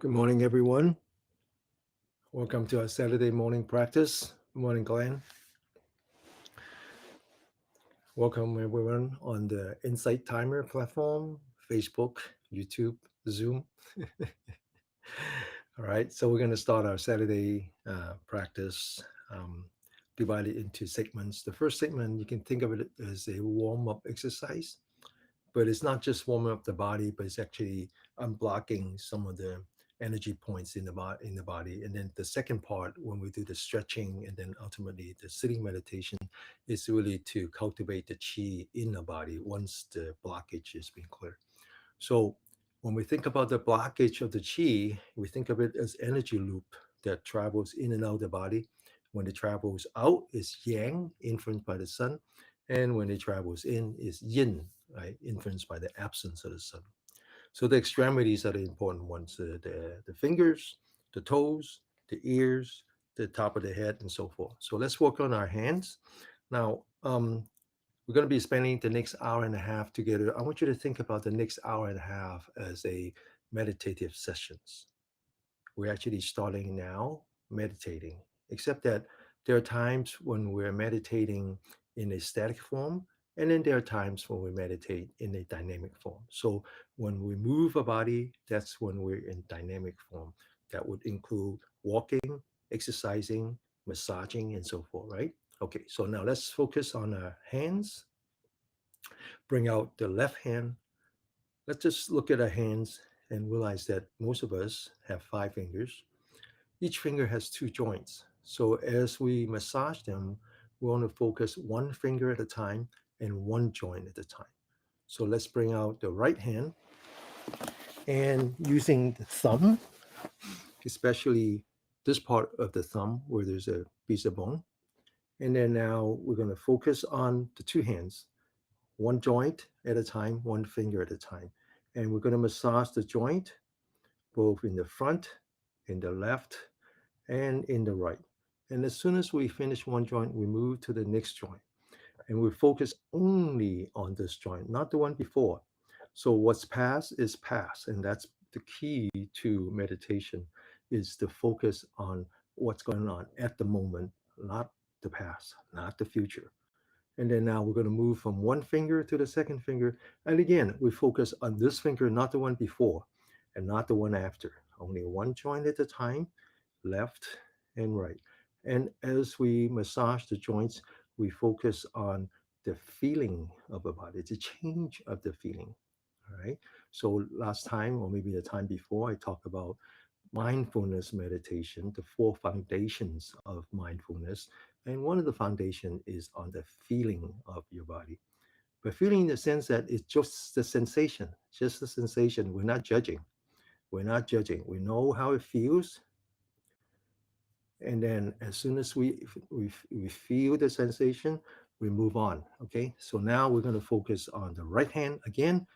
Good morning, everyone. Welcome to our Saturday morning practice. Good morning, Glenn. Welcome, everyone, on the Insight Timer platform, Facebook, YouTube, Zoom. All right, so we're going to start our Saturday practice divided into segments. The first segment, you can think of it as a warm-up exercise, but it's not just warming up the body, but it's actually unblocking some of the energy points in the body. And then the second part, when we do the stretching and then ultimately the sitting meditation, is really to cultivate the chi in the body once the blockage has been cleared. So when we think about the blockage of the chi, we think of it as energy loop that travels in and out of the body. When it travels out, is yang, influenced by the sun, and when it travels in, is yin, right, influenced by the absence of the sun. So the extremities are the important ones: the fingers, the toes, the ears, the top of the head, and so forth. So let's work on our hands now. We're going to be spending the next hour and a half together. I want you to think about the next hour and a half as a meditative sessions. We're actually starting now meditating, except that there are times when we're meditating in a static form, and then there are times when we meditate in a dynamic form. So when we move a body, that's when we're in dynamic form. That would include walking, exercising, massaging, and so forth, right? Okay, so now let's focus on our hands. Bring out the left hand. Let's just look at our hands and realize that most of us have 5 fingers. Each finger has 2 joints. So as we massage them, we want to focus one finger at a time and one joint at a time. So let's bring out the right hand and using the thumb, especially this part of the thumb where there's a piece of bone. And then now we're going to focus on the 2 hands, one joint at a time, one finger at a time. And we're going to massage the joint both in the front, in the left, and in the right. And as soon as we finish one joint, we move to the next joint. And we focus only on this joint, not the one before. So what's past is past. And that's the key to meditation, is to focus on what's going on at the moment, not the past, not the future. And then now we're going to move from one finger to the second finger. And again, we focus on this finger, not the one before and not the one after. Only one joint at a time, left and right. And as we massage the joints, we focus on the feeling of the body, the change of the feeling. All right. So last time, or maybe the time before, I talked about mindfulness meditation, the 4 foundations of mindfulness. And one of the foundation is on the feeling of your body. But feeling in the sense that it's just the sensation, just the sensation. We're not judging. We're not judging. We know how it feels. And then as soon as we feel the sensation, we move on. Okay. So now we're going to focus on the right hand again.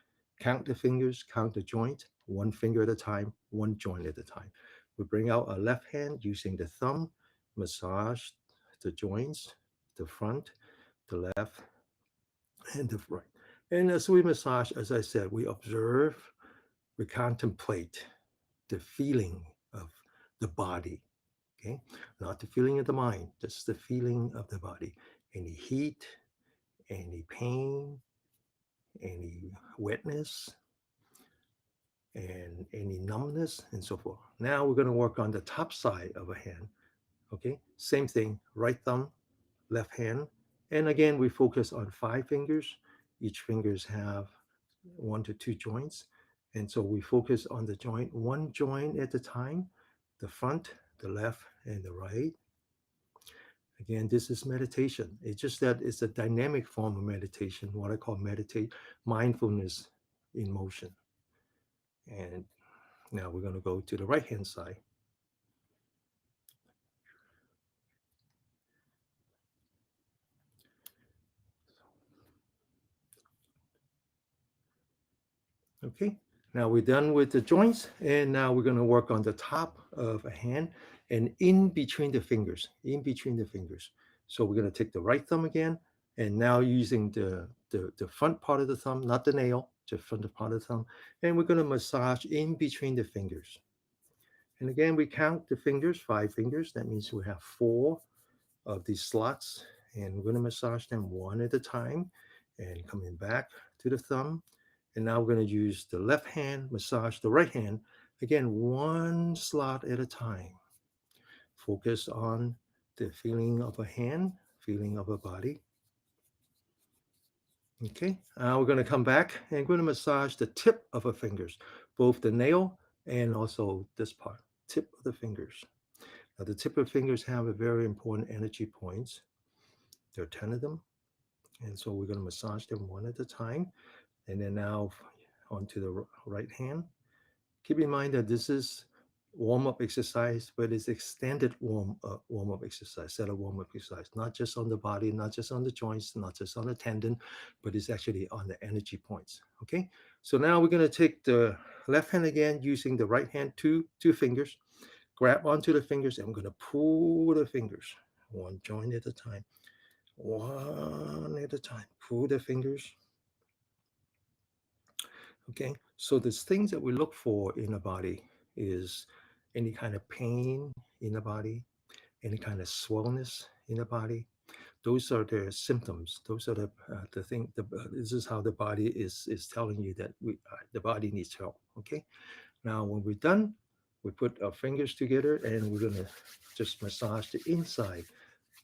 Count the fingers, count the joint, one finger at a time, one joint at a time. We bring out our left hand using the thumb, massage the joints, the front, the left, and the right. And as we massage, as I said, we observe, we contemplate the feeling of the body. Okay, not the feeling of the mind, just the feeling of the body. Any heat, any pain, any wetness, and any numbness, and so forth. Now we're going to work on the top side of a hand. Okay, same thing, right thumb, left hand. And again, we focus on 5 fingers. Each fingers have 1 to 2 joints. And so we focus on the joint, one joint at a time, the front, the left, and the right. Again, this is meditation. It's just that it's a dynamic form of meditation, what I call meditate, mindfulness in motion. And now we're going to go to the right hand side. Okay, now we're done with the joints, and now we're going to work on the top of a hand and in between the fingers, in between the fingers. So we're going to take the right thumb again, and now using the front part of the thumb, not the nail, just front part of the thumb, and we're going to massage in between the fingers. And again, we count the fingers, 5 fingers. That means we have 4 of these slots, and we're going to massage them one at a time and coming back to the thumb. And now we're going to use the left hand, massage the right hand. Again, one slot at a time. Focus on the feeling of a hand, feeling of a body. Okay, now we're going to come back and we're going to massage the tip of our fingers, both the nail and also this part, tip of the fingers. Now, the tip of fingers have a very important energy points. There are 10 of them. And so we're going to massage them one at a time. And then now onto the right hand. Keep in mind that this is warm-up exercise, but it's extended warm-up exercise, set of warm-up exercise, not just on the body, not just on the joints, not just on the tendon, but it's actually on the energy points. Okay, so now we're going to take the left hand again, using the right hand, two fingers, grab onto the fingers, and we're going to pull the fingers one joint at a time, one at a time. Pull the fingers. Okay, so there's things that we look for in the body is any kind of pain in the body, any kind of swellness in the body. Those are the symptoms. Those are the thing. This is how the body is telling you that the body needs help. Okay. Now when we're done, we put our fingers together and we're gonna just massage the inside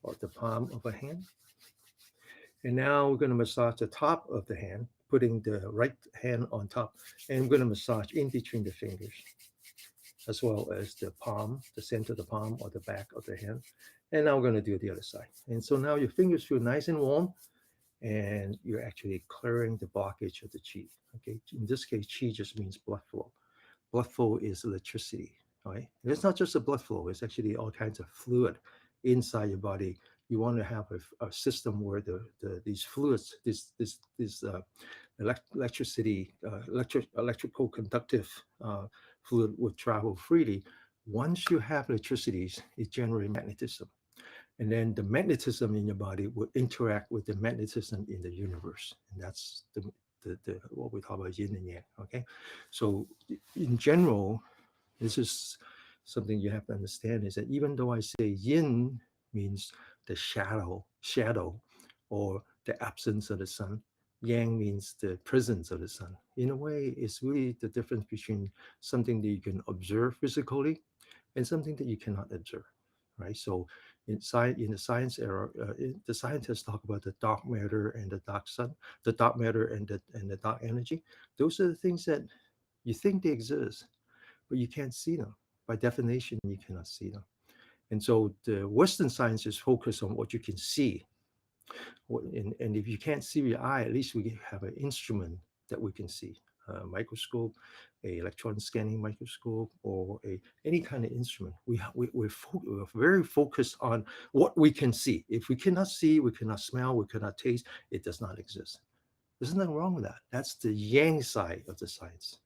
of the palm of a hand. And now we're gonna massage the top of the hand, putting the right hand on top, and we're gonna massage in between the fingers, as well as the palm, the center of the palm or the back of the hand. And now we're going to do the other side. And so now your fingers feel nice and warm, and you're actually clearing the blockage of the chi. Okay, in this case, chi just means blood flow. Blood flow is electricity, right? And it's not just a blood flow; it's actually all kinds of fluid inside your body. You want to have a system where these fluids, this electricity, electrical conductive fluid would travel freely. Once you have electricity, it generates magnetism. And then the magnetism in your body will interact with the magnetism in the universe. And that's the what we call about yin and yang. Okay. So in general, this is something you have to understand is that even though I say yin means the shadow, or the absence of the sun, yang means the presence of the sun. In a way, it's really the difference between something that you can observe physically and something that you cannot observe, right? So in the science era, the scientists talk about the dark matter and the dark sun, the dark matter and the dark energy. Those are the things that you think they exist, but you can't see them. By definition, you cannot see them. And so the Western science is focused on what you can see. And if you can't see with your eye, at least we have an instrument that we can see. A microscope, a electron scanning microscope, or any kind of instrument. We're very focused on what we can see. If we cannot see, we cannot smell, we cannot taste, it does not exist. There's nothing wrong with that. That's the yang side of the science.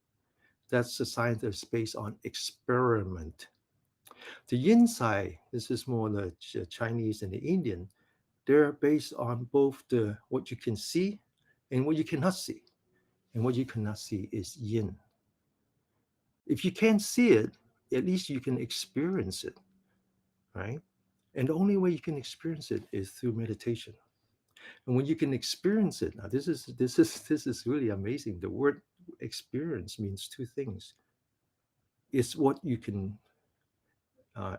That's the science that's based on experiment. The yin side, this is more the Chinese and the Indian. They're based on both the what you can see and what you cannot see. And what you cannot see is yin. If you can't see it, at least you can experience it, right? And the only way you can experience it is through meditation. And when you can experience it, now this is really amazing. The word experience means two things. It's what you can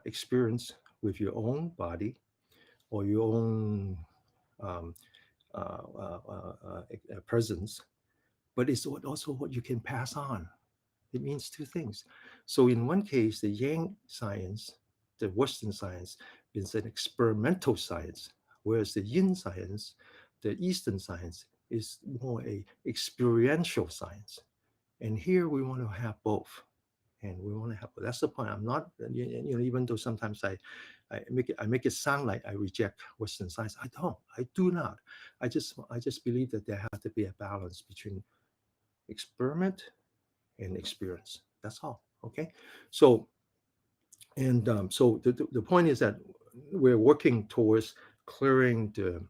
experience with your own body or your own um, presence, but it's also what you can pass on. It means two things. So in one case, the yang science, the Western science, is an experimental science, whereas the yin science, the Eastern science, is more a experiential science. And here we want to have both. And we want to have, that's the point. I'm not, even though sometimes I make it sound like I reject Western science. I do not. I just believe that there has to be a balance between experiment and experience. That's all. Okay. So, the point is that we're working towards clearing the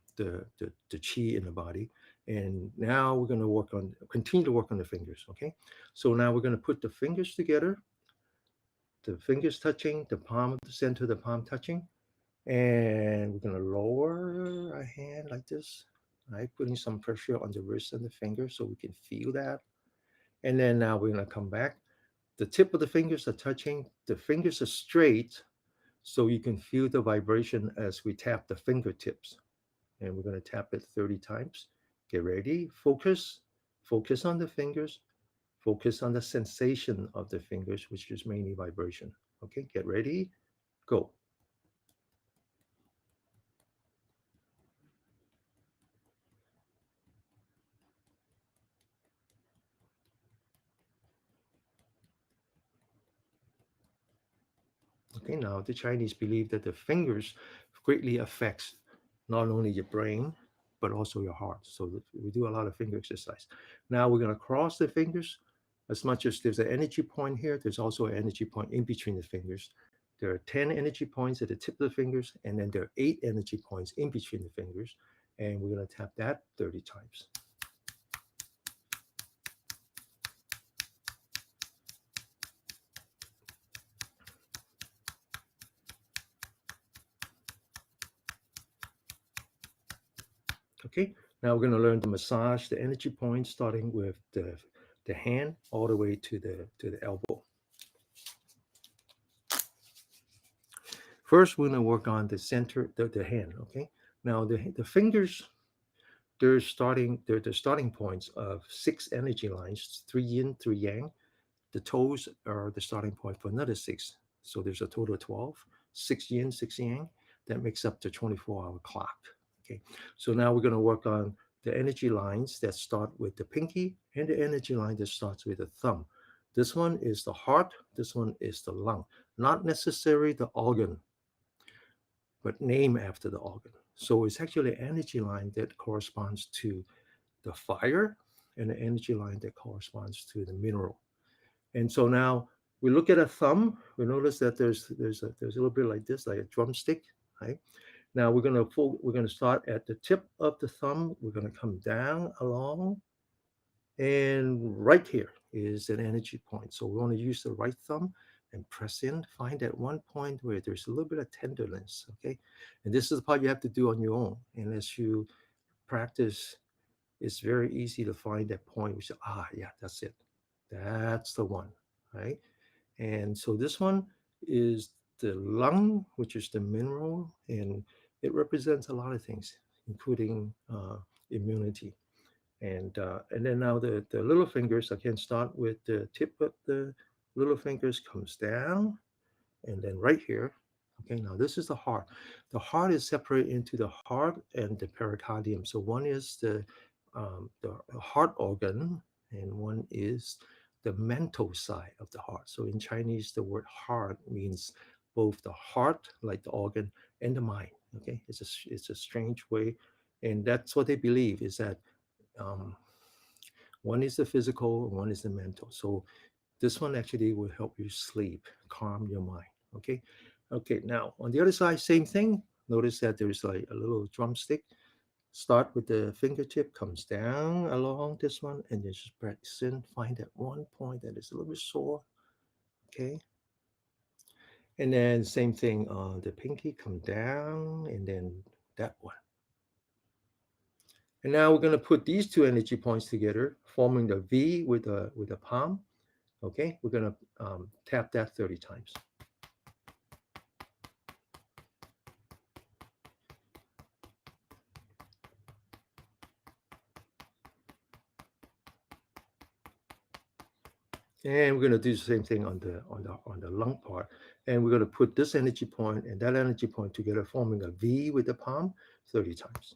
chi in the body. And now we're going to continue to work on the fingers. Okay. So now we're going to put the fingers together the fingers touching, the palm, the center of the palm touching. And we're going to lower our hand like this, right? Putting some pressure on the wrist and the finger so we can feel that. And then now we're going to come back. The tip of the fingers are touching, the fingers are straight, so you can feel the vibration as we tap the fingertips. And we're going to tap it 30 times. Get ready, focus on the fingers, focus on the sensation of the fingers, which is mainly vibration. Okay, get ready, go. Okay, now the Chinese believe that the fingers greatly affects not only your brain, but also your heart. So we do a lot of finger exercise. Now we're going to cross the fingers. As much as there's an energy point here, there's also an energy point in between the fingers. There are 10 energy points at the tip of the fingers, and then there are 8 energy points in between the fingers. And we're going to tap that 30 times. Okay, now we're going to learn to massage the energy points, starting with the hand all the way to the elbow. First, we're going to work on the center, the hand. Okay, now the fingers, they're the starting points of 6 energy lines, 3 yin, 3 yang. The toes are the starting point for another 6. So there's a total of 12, 6 yin, 6 yang. That makes up the 24-hour clock. Okay, so now we're going to work on the energy lines that start with the pinky and the energy line that starts with the thumb. This one is the heart, this one is the lung. Not necessarily the organ, but name after the organ. So it's actually an energy line that corresponds to the fire and the energy line that corresponds to the mineral. And so now we look at a thumb, we notice that there's a little bit like this, like a drumstick, right? Now we're gonna start at the tip of the thumb. We're gonna come down along, and right here is an energy point. So we want to use the right thumb and press in. Find that one point where there's a little bit of tenderness. Okay, and this is the part you have to do on your own. And as you practice, it's very easy to find that point. We say, yeah, that's it. That's the one, right? And so this one is the lung, which is the mineral, and it represents a lot of things, including immunity. And then now the little fingers, I can start with the tip of the little fingers comes down, and then right here. Okay, now this is the heart. The heart is separated into the heart and the pericardium. So one is the heart organ, and one is the mental side of the heart. So in Chinese, the word heart means both the heart, like the organ, and the mind. Okay, it's a strange way, and that's what they believe is that um, one is the physical, one is the mental. So this one actually will help you sleep, calm your mind. Okay. Okay. Now on the other side, same thing. Notice that there's like a little drumstick. Start with the fingertip, comes down along this one, and then just press in. Find that one point that is a little bit sore. Okay. And then same thing on the pinky, come down, and then that one. And now we're going to put these two energy points together, forming the V with a palm. Okay, we're going to tap that 30 times. And we're going to do the same thing on the lung part. And we're going to put this energy point and that energy point together, forming a V with the palm 30 times.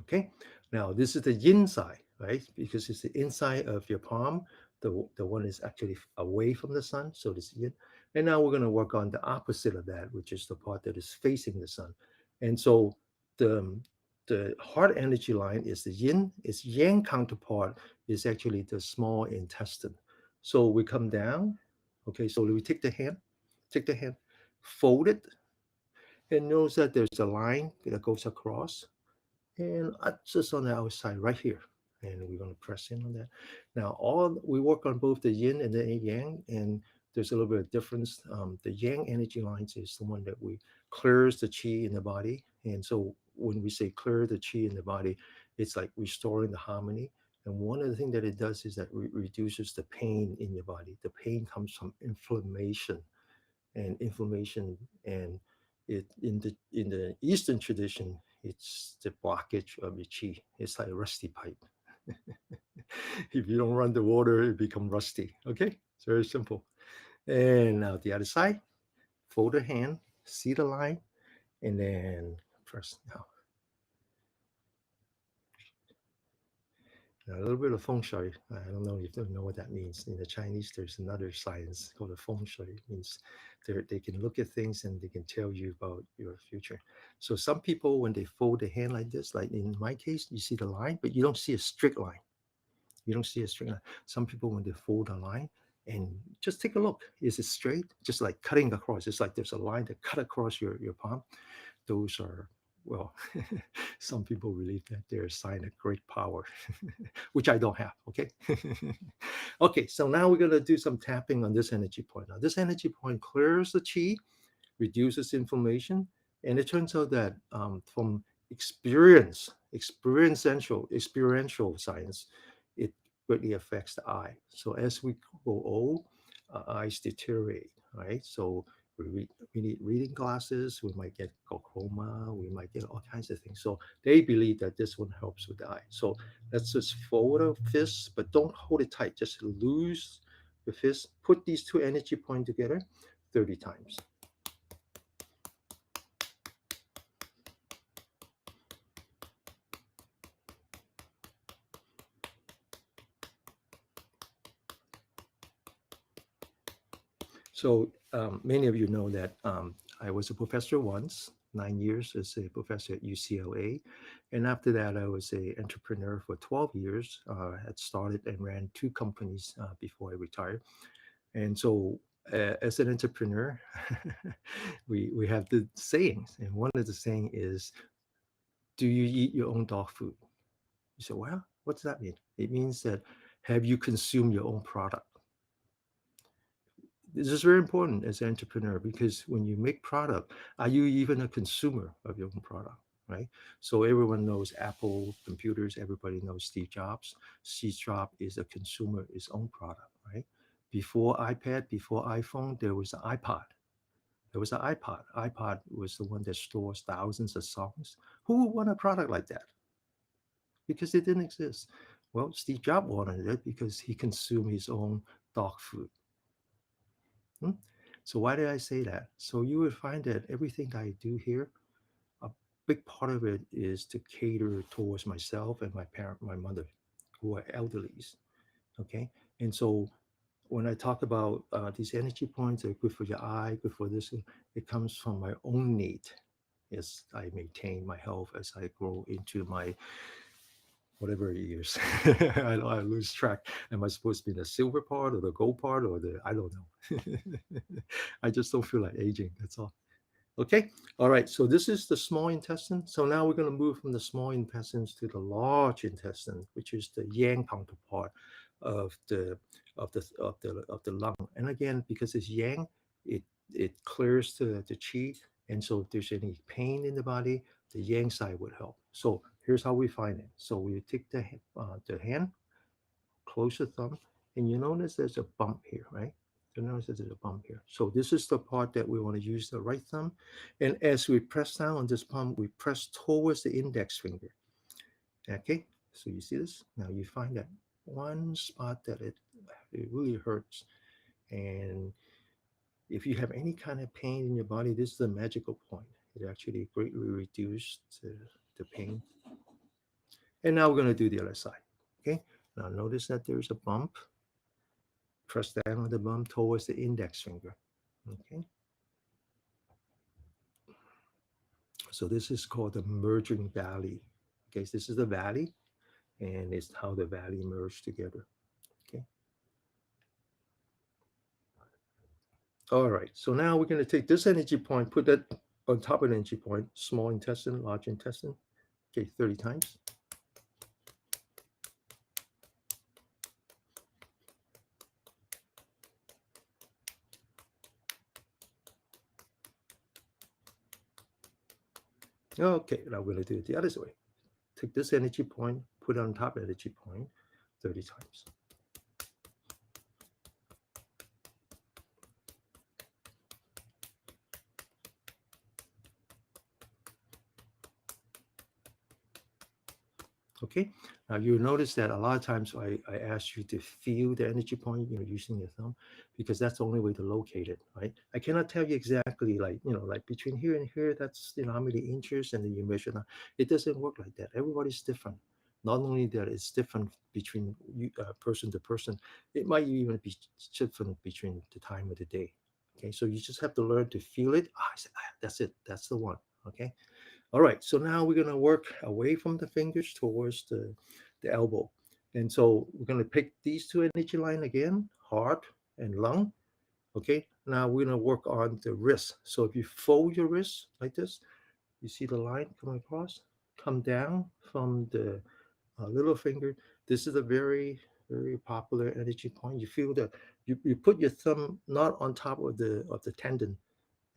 Okay, now this is the yin side, right? Because it's the inside of your palm. The one is actually away from the sun, so this yin. And now we're going to work on the opposite of that, which is the part that is facing the sun. And so the the heart energy line is the yin. Its yang counterpart is actually the small intestine. So we come down. Okay, so we take the hand, fold it, And notice that there's a line that goes across, and just on the outside right here. And we're going to press in on that. Now, all we work on both the yin and the yang, and there's a little bit of difference. The yang energy lines is the one that we clears the qi in the body, and so when we say clear the qi in the body, it's like restoring the harmony. And one of the things that it does is that it reduces the pain in your body. The pain comes from inflammation, and it in the Eastern tradition, it's the blockage of your chi. It's like a rusty pipe. If you don't run the water, it become rusty. Okay, it's very simple. And now the other side, fold the hand, see the line, and then press now. Now, a little bit of feng shui. I don't know if you know what that means. In the Chinese, there's another science called the feng shui. It means they can look at things and they can tell you about your future. So some people, when they fold the hand like this, like in my case, you see the line, but you don't see a straight line. You don't see a straight line. Some people, when they fold a line, and just take a look, is it straight? Just like cutting across. It's like there's a line that cut across your palm. Those are, well, some people believe that they're a sign of great power, which I don't have. Okay. Okay. So now we're going to do some tapping on this energy point. Now, this energy point clears the chi, reduces inflammation, and it turns out that from experiential science, it greatly affects the eye. So as we grow old, eyes deteriorate, right? So we need reading glasses. We might get glaucoma. We might get all kinds of things. So they believe that this one helps with the eye. So let's just forward a fist, but don't hold it tight. Just loose the fist. Put these two energy points together 30 times. So many of you know that I was a professor once, 9 years as a professor at UCLA. And after that, I was a entrepreneur for 12 years. Had started and ran two companies before I retired. And so as an entrepreneur, we have the sayings. And one of the saying is, do you eat your own dog food? You say, well, what does that mean? It means that have you consumed your own product? This is very important as an entrepreneur because when you make product, are you even a consumer of your own product, right? So everyone knows Apple computers, everybody knows Steve Jobs. Steve Jobs is a consumer of his own product, right? Before iPad, before iPhone, there was an iPod. There was an iPod. iPod was the one that stores thousands of songs. Who would want a product like that? Because it didn't exist. Well, Steve Jobs wanted it because he consumed his own dog food. Hmm? So why did I say that? So you would find that everything that I do here, a big part of it is to cater towards myself and my mother, who are elderlies. Okay, and so when I talk about these energy points are good for your eye, good for this, it comes from my own need as I maintain my health as I grow into my whatever years. I lose track. Am I supposed to be the silver part or the gold part or the I don't know. I just don't feel like aging. That's all. Okay. All right. So this is the small intestine. So now we're going to move from the small intestines to the large intestine, which is the yang counterpart of the lung. And again, because it's yang, it it clears the chi. And so if there's any pain in the body, the yang side would help. So here's how we find it. So we take the hand, close the thumb, and you notice there's a bump here, right? You notice there's a bump here. So this is the part that we want to use the right thumb. And as we press down on this bump, we press towards the index finger. Okay, so you see this? Now you find that one spot that it really hurts. And if you have any kind of pain in your body, this is a magical point. It actually greatly reduces the pain. And now we're going to do the other side. Okay, now notice that there's a bump. Press down on the bump towards the index finger. Okay, so this is called the merging valley. Okay, so this is the valley, and it's how the valley merge together. Okay, all right. So now we're going to take this energy point, put that On top of the energy point, small intestine, large intestine. Okay, 30 times. Okay, now we're going to do it the other way. Take this energy point, put it on top of the energy point 30 times. Okay, now you'll notice that a lot of times I ask you to feel the energy point, using your thumb, because that's the only way to locate it, right? I cannot tell you exactly, like, like between here and here, that's, how many inches, and then you measure that. It doesn't work like that. Everybody's different. Not only that, it's different between you, person to person, it might even be different between the time of the day. Okay, so you just have to learn to feel it. I said, that's it, that's the one. Okay. All right, so now we're gonna work away from the fingers towards the elbow. And so we're gonna pick these two energy line again, heart and lung. Okay, now we're gonna work on the wrist. So if you fold your wrist like this, you see the line coming across, come down from the little finger. This is a very, very popular energy point. You feel that you put your thumb not on top of the tendon,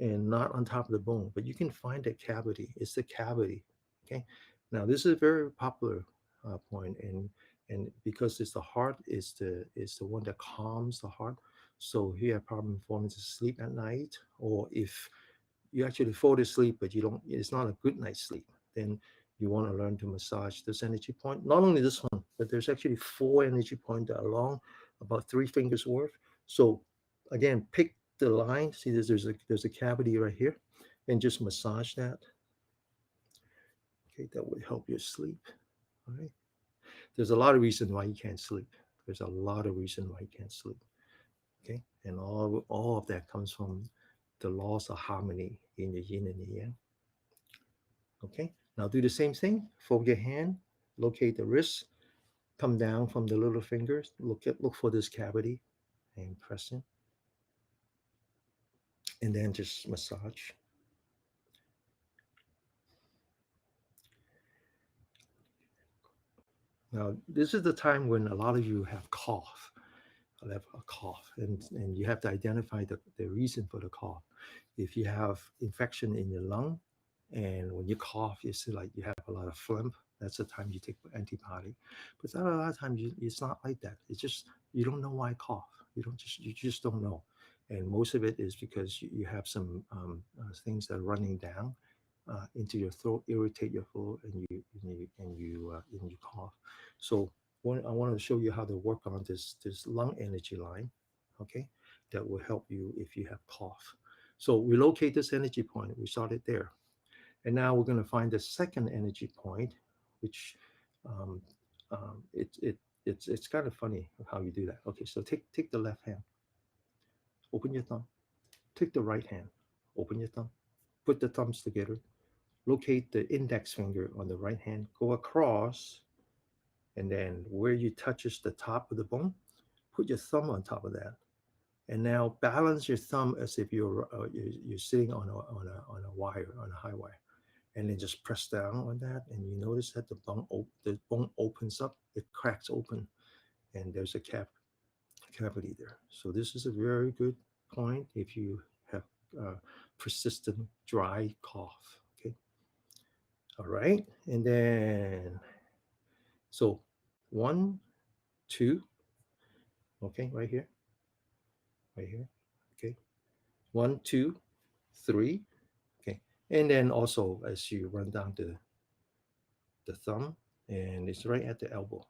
and not on top of the bone, but you can find that cavity. It's the cavity. Okay. Now this is a very popular point, and because it's the heart is the one that calms the heart. So if you have problem falling to sleep at night, or if you actually fall asleep but you don't, it's not a good night's sleep, then you want to learn to massage this energy point. Not only this one, but there's actually four energy points that are long, about three fingers worth. So again, pick the line. See, there's a cavity right here, and just massage that. Okay, that would help you sleep. All right. There's a lot of reason why you can't sleep. There's a lot of reason why you can't sleep. Okay, and all of that comes from the loss of harmony in the yin and the yang. Okay, now do the same thing. Fold your hand, locate the wrist, come down from the little fingers, look for this cavity, and press in, and then just massage. Now this is the time when a lot of you have cough. Have a cough, and you have to identify the reason for the cough. If you have infection in your lung, and when you cough, it's like you have a lot of phlegm, that's the time you take antibiotic. But a lot of times it's not like that. It's just you don't know why I cough. You just don't know, and most of it is because you have some things that are running down into your throat, irritate your throat, and you cough. So I want to show you how to work on this lung energy line, okay? That will help you if you have cough. So we locate this energy point. We started there, and now we're going to find the second energy point, which um, it it's kind of funny how you do that. Okay, so take the left hand, open your thumb. Take the right hand, open your thumb. Put the thumbs together. Locate the index finger on the right hand. Go across, and then where you touches the top of the bone, put your thumb on top of that, and now balance your thumb as if you're sitting on a wire, on a high wire, and then just press down on that, and you notice that the bone opens up, it cracks open, and there's a cavity there. So this is a very good point if you have uh, persistent dry cough. Okay, all right, and then so one, two, okay, right here, okay, one, two, three, okay, and then also as you run down the thumb, and it's right at the elbow,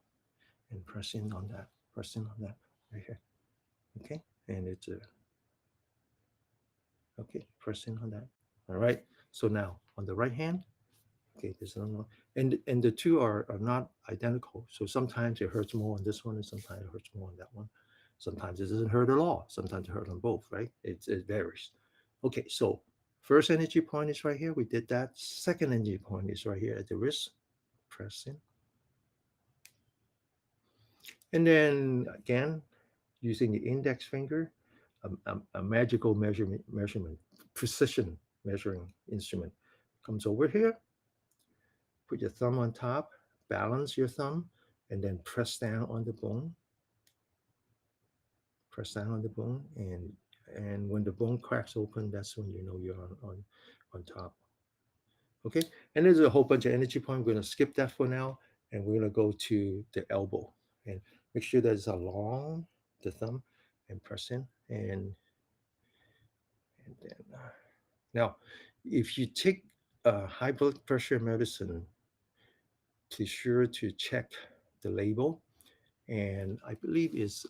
and press in on that, press in on that right here, okay, and it's okay, press in on that. All right, so now on the right hand, okay, there's another one, and the two are not identical. So sometimes it hurts more on this one, and sometimes it hurts more on that one. Sometimes it doesn't hurt at all. Sometimes it hurts on both, right? It varies. Okay, so first energy point is right here. We did that. Second energy point is right here at the wrist. Press in. And then again, using the index finger, a magical measurement, precision. measuring instrument. Comes over here, put your thumb on top, balance your thumb, and then press down on the bone, press down on the bone, and when the bone cracks open, that's when you know you're on top. Okay, and there's a whole bunch of energy point. We're going to skip that for now, and we're going to go to the elbow and make sure that it's along the thumb and press in, and then now, if you take high blood pressure medicine, be sure to check the label. And I believe it's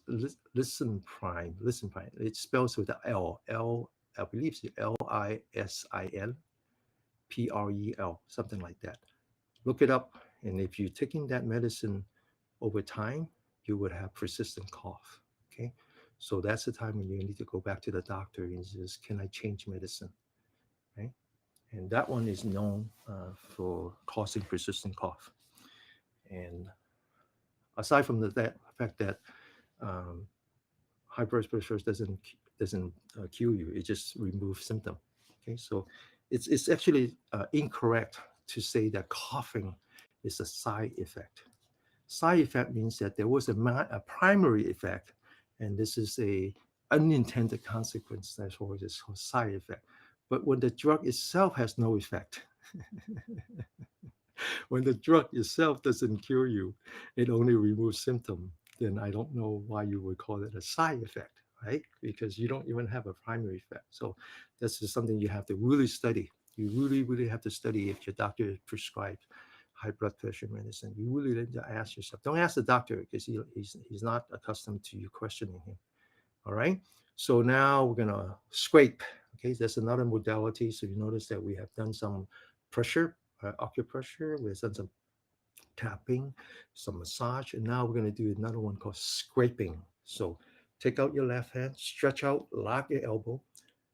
listen prime. Listen prime. It spells with the L. L. I believe it's LISINPREL, something like that. Look it up. And if you're taking that medicine over time, you would have persistent cough. Okay. So that's the time when you need to go back to the doctor and says, can I change medicine? Right. And that one is known for causing persistent cough. And aside from that fact that um, high blood pressure doesn't cure you; it just removes symptom. Okay, so it's actually incorrect to say that coughing is a side effect. Side effect means that there was a primary effect, and this is a unintended consequence. That's what it's called side effect. But when the drug itself has no effect, when the drug itself doesn't cure you, it only removes symptom, then I don't know why you would call it a side effect, right? Because you don't even have a primary effect. So this is something you have to really study. You really, really have to study if your doctor prescribed high blood pressure medicine. You really need to ask yourself. Don't ask the doctor because he's not accustomed to you questioning him. All right. So now we're gonna scrape. Okay, that's another modality. So you notice that we have done some pressure, acupressure. We've done some tapping, some massage, and now we're gonna do another one called scraping. So take out your left hand, stretch out, lock your elbow,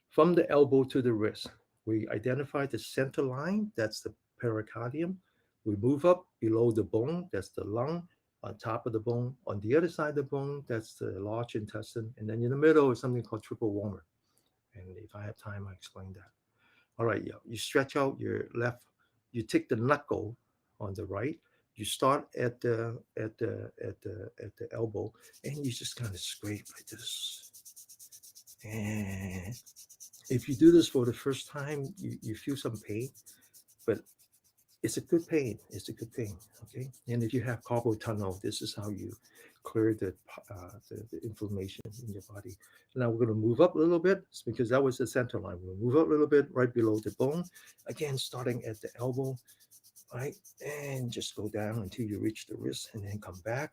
from the elbow to the wrist. We identify the center line, that's the pericardium. We move up below the bone, that's the lung. On top of the bone, on the other side of the bone, that's the large intestine. And then in the middle is something called triple warmer. And if I have time, I explain that. All right, yeah. You stretch out your left, you take the knuckle on the right, you start at the elbow, and you just kind of scrape like this. And if you do this for the first time, you feel some pain, but it's a good pain. It's a good pain. Okay. And if you have carpal tunnel, this is how you clear the inflammation in your body. Now we're going to move up a little bit because that was the center line. We'll move up a little bit right below the bone. Again, starting at the elbow, right? And just go down until you reach the wrist and then come back.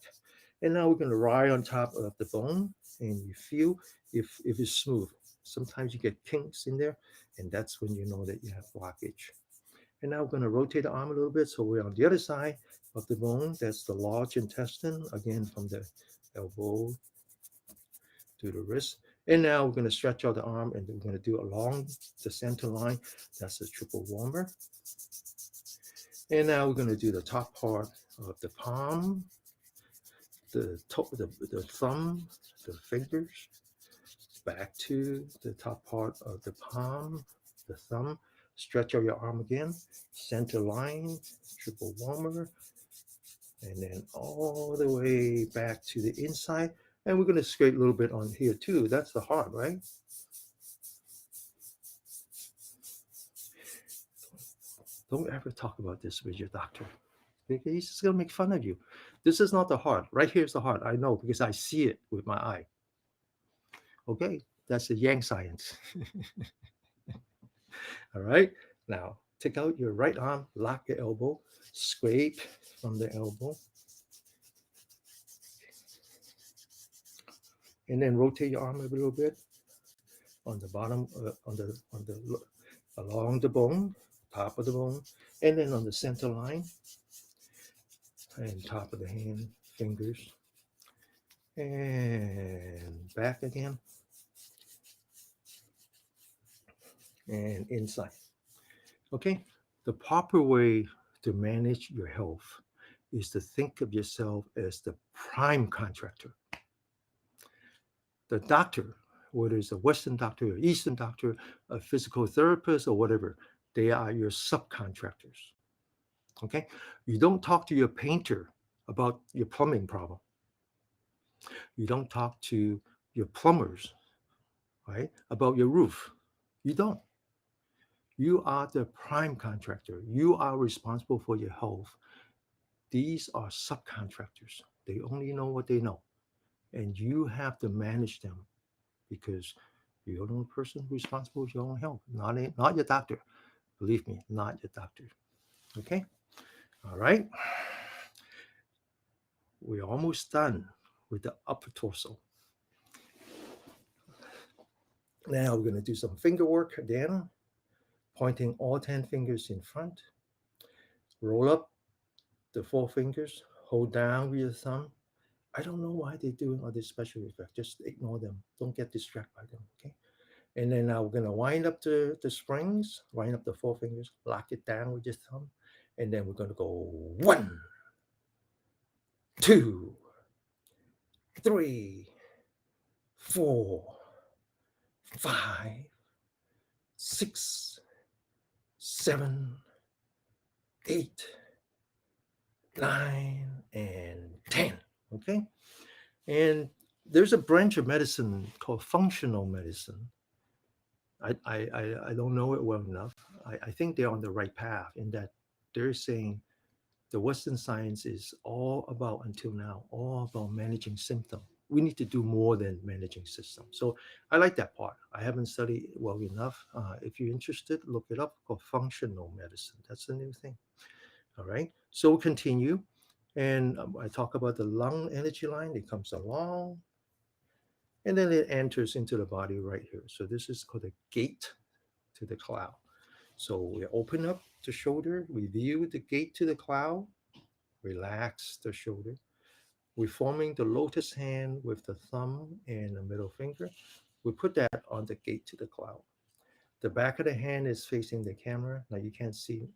And now we're going to ride on top of the bone and you feel if it's smooth. Sometimes you get kinks in there, and that's when you know that you have blockage. And now we're going to rotate the arm a little bit so we're on the other side of the bone. That's the large intestine, again from the elbow to the wrist. And now we're going to stretch out the arm and we're going to do along the center line. That's the triple warmer. And now we're going to do the top part of the palm, the top, the thumb, the fingers, back to the top part of the palm, the thumb. Stretch out your arm again, center line, triple warmer, and then all the way back to the inside. And we're going to scrape a little bit on here too. That's the heart, right? Don't ever talk about this with your doctor. He's just going to make fun of you. This is not the heart. Right here's the heart. I know because I see it with my eye. Okay, that's the yang science. All right. Now take out your right arm, lock your elbow, scrape from the elbow, and then rotate your arm a little bit on the bottom, on the along the bone, top of the bone, and then on the center line and top of the hand, fingers, and back again, and inside. Okay. The proper way to manage your health is to think of yourself as the prime contractor. The doctor whether it's a Western doctor or Eastern doctor, a physical therapist or whatever, they are your subcontractors. Okay, you don't talk to your painter about your plumbing problem. You don't talk to your plumbers, right, about your roof. You don't. You are the prime contractor. You are responsible for your health. These are subcontractors. They only know what they know, and you have to manage them because you're the only person responsible for your own health, not your doctor. Believe me, not your doctor. Okay? All right. We're almost done with the upper torso. Now we're going to do some finger work again, pointing all 10 fingers in front. Roll up the four fingers, hold down with your thumb. I don't know why they're doing all this special effect. Just ignore them. Don't get distracted by them. Okay. And then now we're going to wind up the springs, wind up the four fingers, lock it down with your thumb. And then we're going to go 1, 2, 3, 4, 5, 6, 7, 8, 9, and 10. Okay. And there's a branch of medicine called functional medicine. I don't know it well enough. I think they're on the right path in that they're saying the Western science is all about, until now, all about managing symptom. We need to do more than managing systems. So I like that part. I haven't studied it well enough. If you're interested, look it up, called functional medicine. That's the new thing. All right. So we'll continue. And I talk about the lung energy line. It comes along and then it enters into the body right here. So this is called a gate to the cloud. So we open up the shoulder, we view the gate to the cloud, relax the shoulder. We're forming the lotus hand with the thumb and the middle finger. We put that on the gate to the cloud. The back of the hand is facing the camera. Now you can't see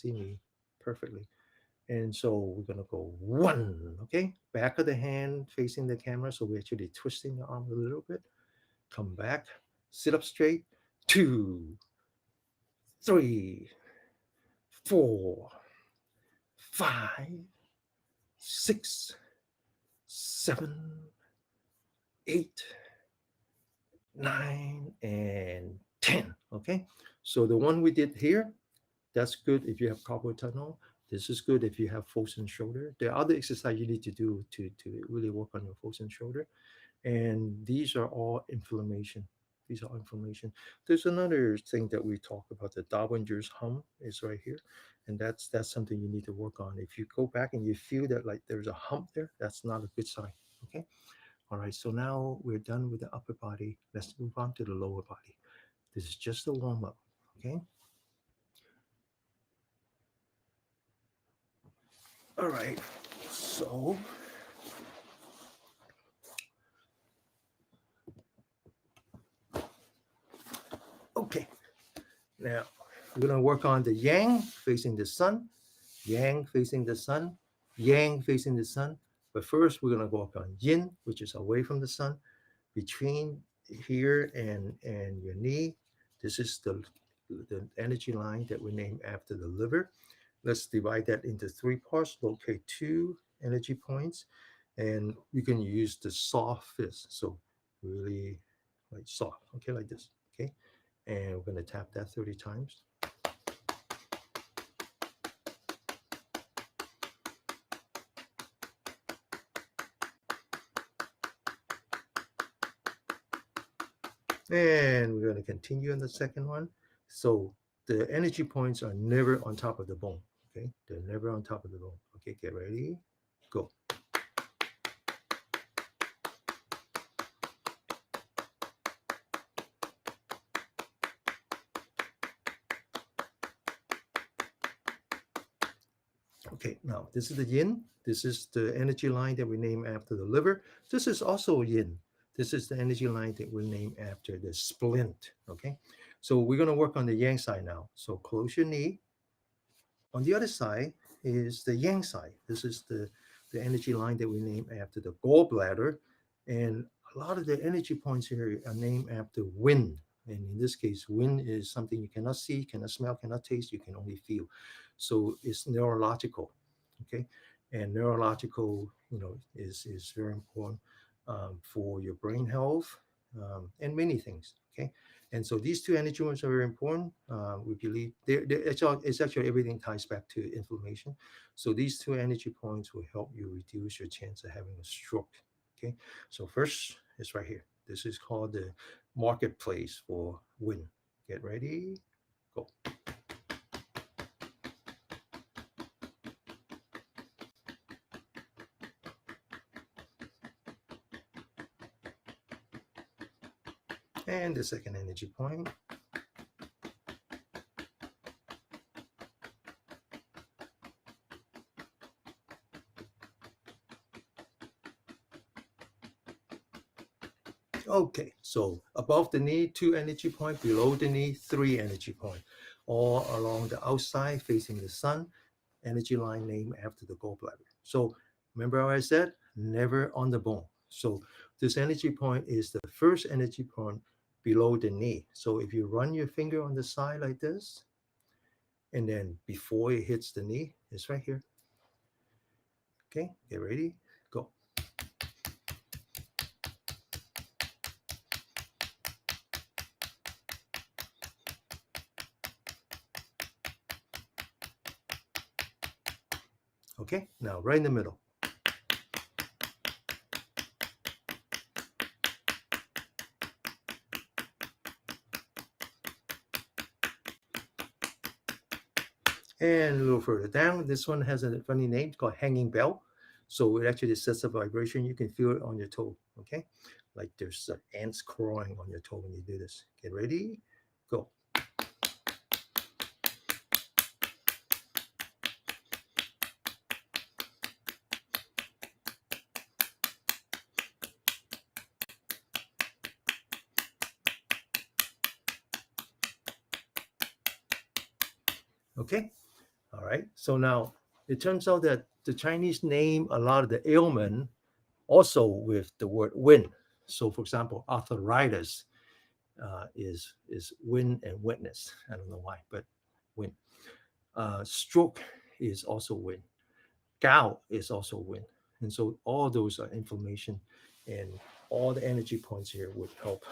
me perfectly. And so we're gonna go 1, okay? Back of the hand facing the camera. So we're actually twisting the arm a little bit. Come back, sit up straight. 2, 3, 4, 5, 6, 7, 8, 9, and 10. Okay. So the one we did here, that's good if you have carpal tunnel. This is good if you have frozen shoulder. There are other exercise you need to do to really work on your frozen shoulder. And these are all inflammation. These are inflammation. There's another thing that we talk about. The Darwinger's hum is right here, and that's something you need to work on. If you go back and you feel that like there's a hump there, that's not a good sign. Okay. All right. So now we're done with the upper body. Let's move on to the lower body. This is just a warm up. Okay. All right. So okay. Now we're gonna work on the yang facing the sun, yang facing the sun, yang facing the sun. But first, we're going to work on yin, which is away from the sun, between here and your knee. This is the energy line that we name after the liver. Let's divide that into 3 parts. Locate 2 energy points, and you can use the soft fist. So really like soft, okay, like this, okay. And we're going to tap that 30 times. And we're going to continue on the second one. So the energy points are never on top of the bone. Okay, they're never on top of the bone. Okay, get ready, go. Okay, now this is the yin. This is the energy line that we name after the liver. This is also yin. This is the energy line that we name after the splint. Okay, so we're going to work on the yang side now. So close your knee. On the other side is the yang side. This is the energy line that we name after the gallbladder. And a lot of the energy points here are named after wind. And in this case, wind is something you cannot see, cannot smell, cannot taste, you can only feel. So it's neurological. Okay. And neurological, is very important for your brain health and many things. Okay. And so these two energy points are very important. We believe it's actually everything ties back to inflammation. So these two energy points will help you reduce your chance of having a stroke. Okay. So first is right here. This is called the marketplace for wind. Get ready, go. And the second energy point. Okay, so above the knee, 2 energy point, below the knee, 3 energy point, all along the outside facing the sun, energy line named after the gallbladder. So remember how I said, never on the bone. So this energy point is the first energy point below the knee. So if you run your finger on the side like this, and then before it hits the knee, it's right here. Okay, get ready, go. Okay, now right in the middle. And a little further down, this one has a funny name called hanging bell. So it actually sets a vibration. You can feel it on your toe. Okay, like there's ants crawling on your toe when you do this. Get ready, go. Okay, all right. So now it turns out that the Chinese name a lot of the ailment also with the word wind. So, for example, arthritis is wind and wetness. I don't know why, but wind. Stroke is also wind. Gout is also wind. And so all those are inflammation, and all the energy points here would help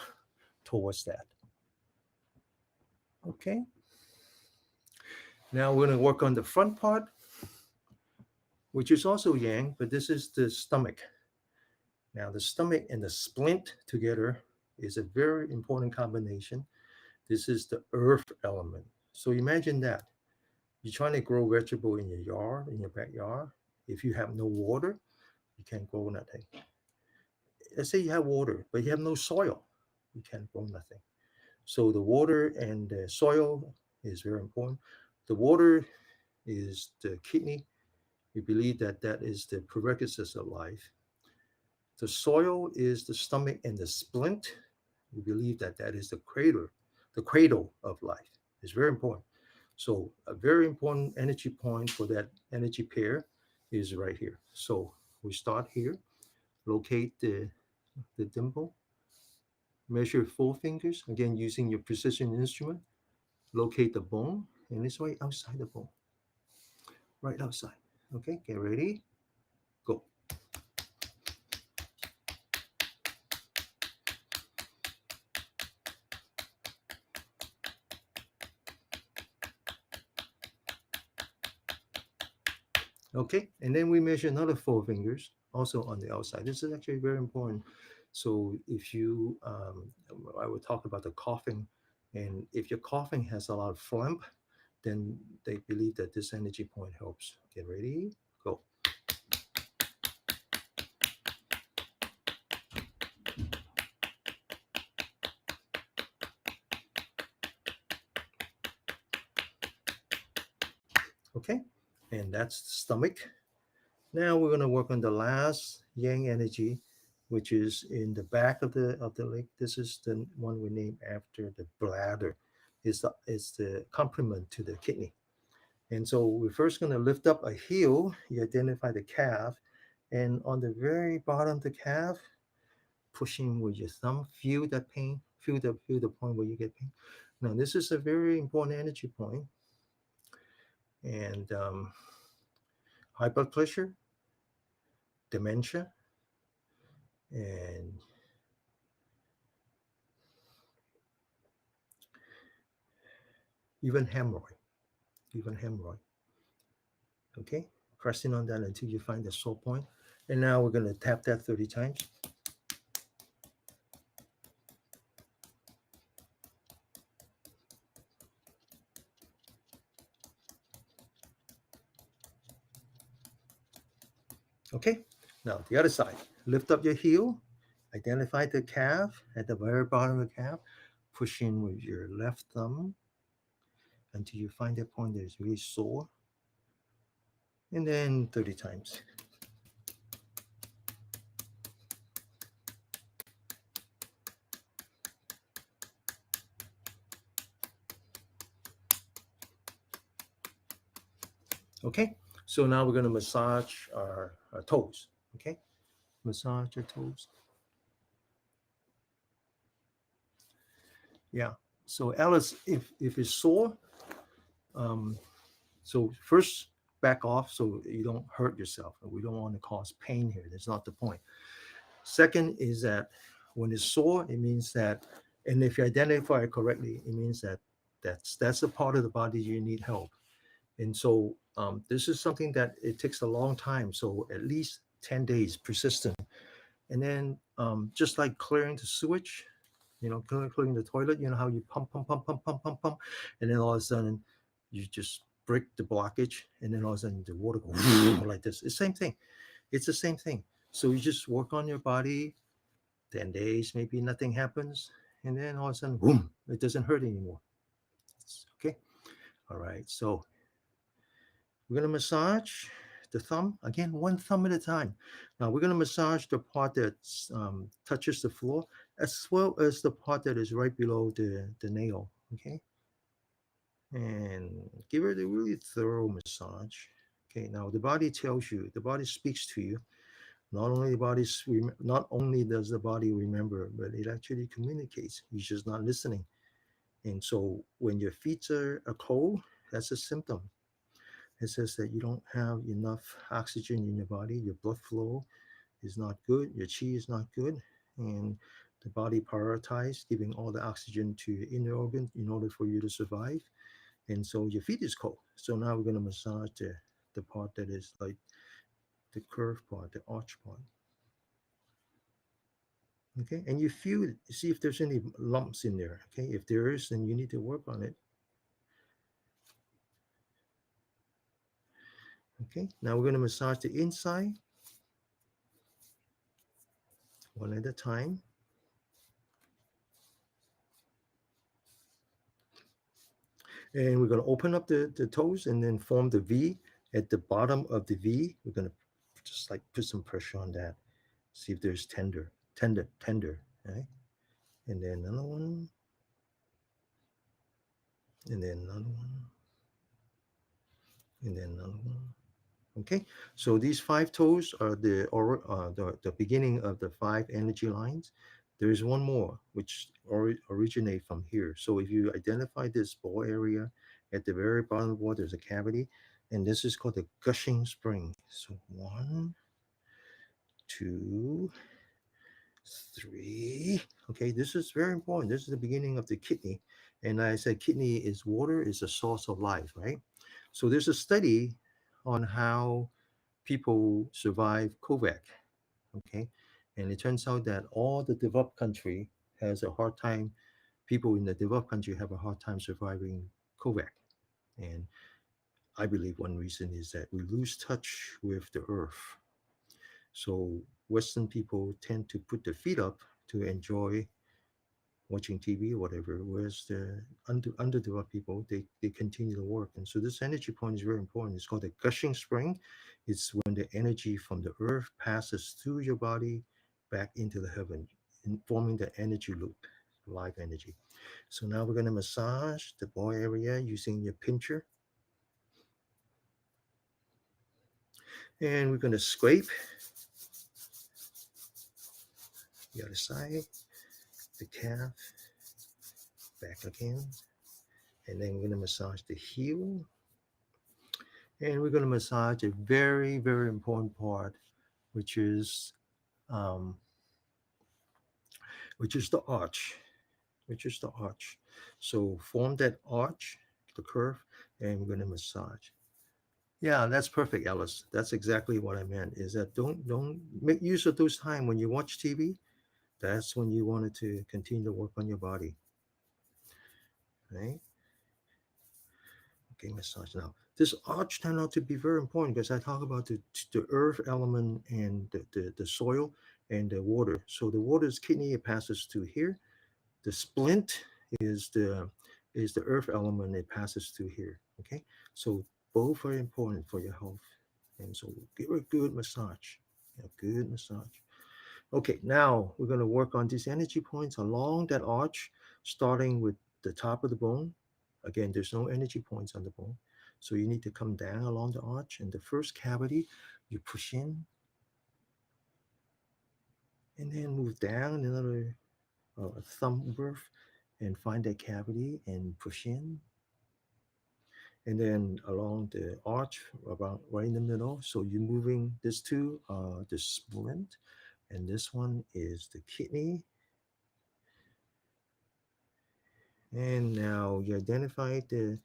towards that. Okay. Now we're going to work on the front part, which is also yang, but this is the stomach. Now, the stomach and the splint together is a very important combination. This is the earth element. So imagine that you're trying to grow vegetable in your yard, in your backyard. If you have no water, you can't grow nothing. Let's say you have water, but you have no soil, you can't grow nothing. So the water and the soil is very important. The water is the kidney. We believe that that is the prerequisites of life. The soil is the stomach and the splint. We believe that that is the cradle of life. It's very important. So a very important energy point for that energy pair is right here. So we start here, locate the dimple, measure 4 fingers, again using your precision instrument, locate the bone, and it's right outside the bone, right outside. Okay, get ready, go. Okay, and then we measure another 4 fingers, also on the outside. This is actually very important. So if you, I will talk about the coughing, and if your coughing has a lot of phlegm, then they believe that this energy point helps. Get ready, go. Okay, and that's the stomach. Now we're going to work on the last yang energy, which is in the back of the leg. This is the one we name after the bladder. It's the complement to the kidney. And so we're first going to lift up a heel. You identify the calf, and on the very bottom of the calf, pushing with your thumb. Feel that pain. Feel the point where you get pain. Now, this is a very important energy point. And high blood pressure, dementia, and even hemorrhoid. Even hemorrhoid. Okay, pressing on that until you find the sore point. And now we're going to tap that 30 times. Okay, now the other side. Lift up your heel, identify the calf at the very bottom of the calf, push in with your left thumb until you find that point that is really sore. And then 30 times. Okay, so now we're going to massage our toes. Okay, massage your toes. Yeah. So Alice, if it's sore, um, so first back off so you don't hurt yourself. We don't want to cause pain here. That's not the point. Second is that when it's sore, it means that, and if you identify it correctly, it means that that's a part of the body you need help. And so this is something that it takes a long time. So at least 10 days persistent. And then just like clearing the sewage, clearing the toilet, how you pump, pump, pump, pump, pump, pump, pump, and then all of a sudden you just break the blockage, and then all of a sudden the water goes like this. It's the same thing. It's the same thing. So you just work on your body, 10 days, maybe nothing happens, and then all of a sudden, boom, it doesn't hurt anymore. Okay. All right. So we're going to massage the thumb again, one thumb at a time. Now we're going to massage the part that touches the floor, as well as the part that is right below the nail. Okay, and give it a really thorough massage. Okay, now the body tells you, the body speaks to you. Not only does the body remember, but it actually communicates. You're just not listening. And so when your feet are cold, that's a symptom. It says that you don't have enough oxygen in your body, your blood flow is not good, your chi is not good, and the body prioritizes giving all the oxygen to your inner organ in order for you to survive. And so your feet is cold. So now we're going to massage the part that is like the curved part, the arch part. Okay, and you feel it, see if there's any lumps in there. Okay, if there is, then you need to work on it. Okay, now we're going to massage the inside one at a time. And we're going to open up the toes and then form the V. At the bottom of the V, we're going to just like put some pressure on that. See if there's tender, right? And then another one, and then another one, and then another one. Okay, so these five toes are the beginning of the five energy lines. There is one more which originate from here. So if you identify this ball area at the very bottom of the wall, there's a cavity, and this is called the gushing spring. So 1, 2, 3. Okay, this is very important. This is the beginning of the kidney, and I said kidney is water, is a source of life, right? So there's a study on how people survive COVID, okay? And it turns out that all the developed country has a hard time, people in the developed country have a hard time surviving COVID. And I believe one reason is that we lose touch with the earth. So Western people tend to put their feet up to enjoy watching TV or whatever, whereas the underdeveloped people, they continue to work. And so this energy point is very important. It's called the gushing spring. It's when the energy from the earth passes through your body back into the heaven, forming the energy loop, life energy. So now we're going to massage the ball area using your pincher. And we're going to scrape The other side, the calf, back again. And then we're going to massage the heel. And we're going to massage a very, very important part, which is um, which is the arch, which is the arch. So form that arch, the curve, and we're going to massage. Yeah, that's perfect, Alice. That's exactly what I meant. Is that don't make use of those time when you watch TV. That's when you wanted to continue to work on your body, right? Okay, massage now. This arch turned out to be very important because I talk about the earth element and the soil and the water. So the water's kidney, it passes to here. The splint is the earth element, it passes through here. Okay, so both are important for your health, and so give a good massage. A good massage. Okay, now we're going to work on these energy points along that arch, starting with the top of the bone. Again, there's no energy points on the bone, so you need to come down along the arch. And the first cavity, you push in, and then move down another thumb worth, and find that cavity and push in, and then along the arch about right in the middle. So you're moving this two, the splint, and this one is the kidney. And now you identify the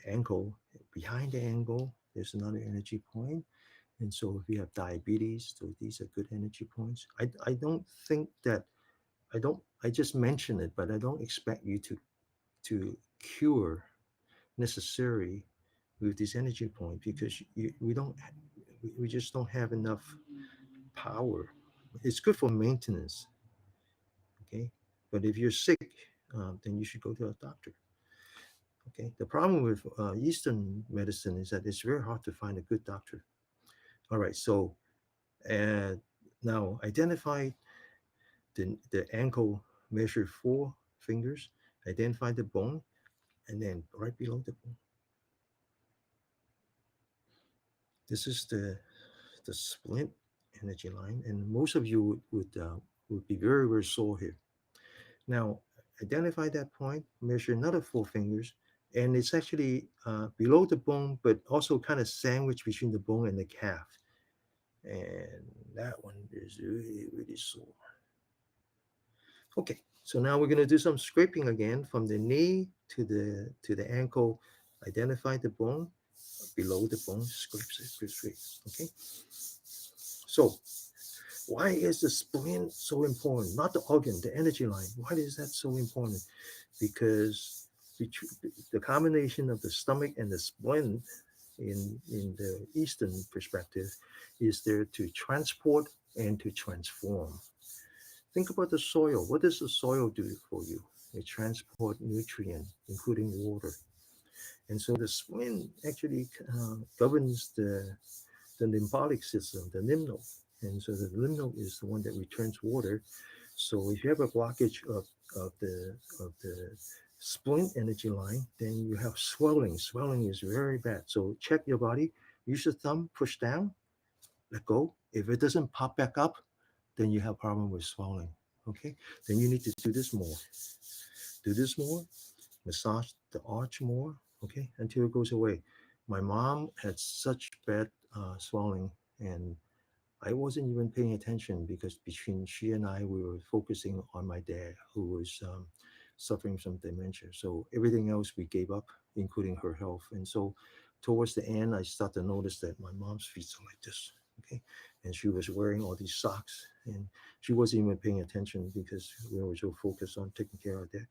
ankle. Behind the ankle, there's another energy point. And so if you have diabetes, so these are good energy points. I don't think that I just mention it, but I don't expect you to cure necessary with this energy point because we don't we just don't have enough power. It's good for maintenance, okay, but if you're sick, then you should go to a doctor. Okay, the problem with Eastern medicine is that it's very hard to find a good doctor. All right, so uh, now identify the ankle, measure 4 fingers, identify the bone, and then right below the bone, this is the splint energy line, and most of you would be very, very sore here. Now, identify that point, measure another 4 fingers, and it's actually below the bone, but also kind of sandwiched between the bone and the calf. And that one is really, really sore. Okay, so now we're going to do some scraping again from the knee to the ankle. Identify the bone below the bone, scrape, scrape, scrape, scrape. Okay, so why is the spleen so important? Not the organ, the energy line. Why is that so important? Because the combination of the stomach and the spleen in the Eastern perspective is there to transport and to transform. Think about the soil. What does the soil do for you? It transport nutrient, including water. And so the spleen actually governs the lymphatic system, the lymph node. And so the lymph node is the one that returns water. So if you have a blockage of the spleen energy line, then you have swelling. Swelling is very bad. So check your body. Use your thumb, push down, let go. If it doesn't pop back up, then you have problem with swelling. Okay. Then you need to do this more. Do this more. Massage the arch more. Okay, until it goes away. My mom had such bad swelling, and I wasn't even paying attention because between she and I, we were focusing on my dad who was suffering from dementia. So everything else we gave up, including her health. And so towards the end, I started to notice that my mom's feet are like this. Okay. And she was wearing all these socks and she wasn't even paying attention because we were so focused on taking care of that.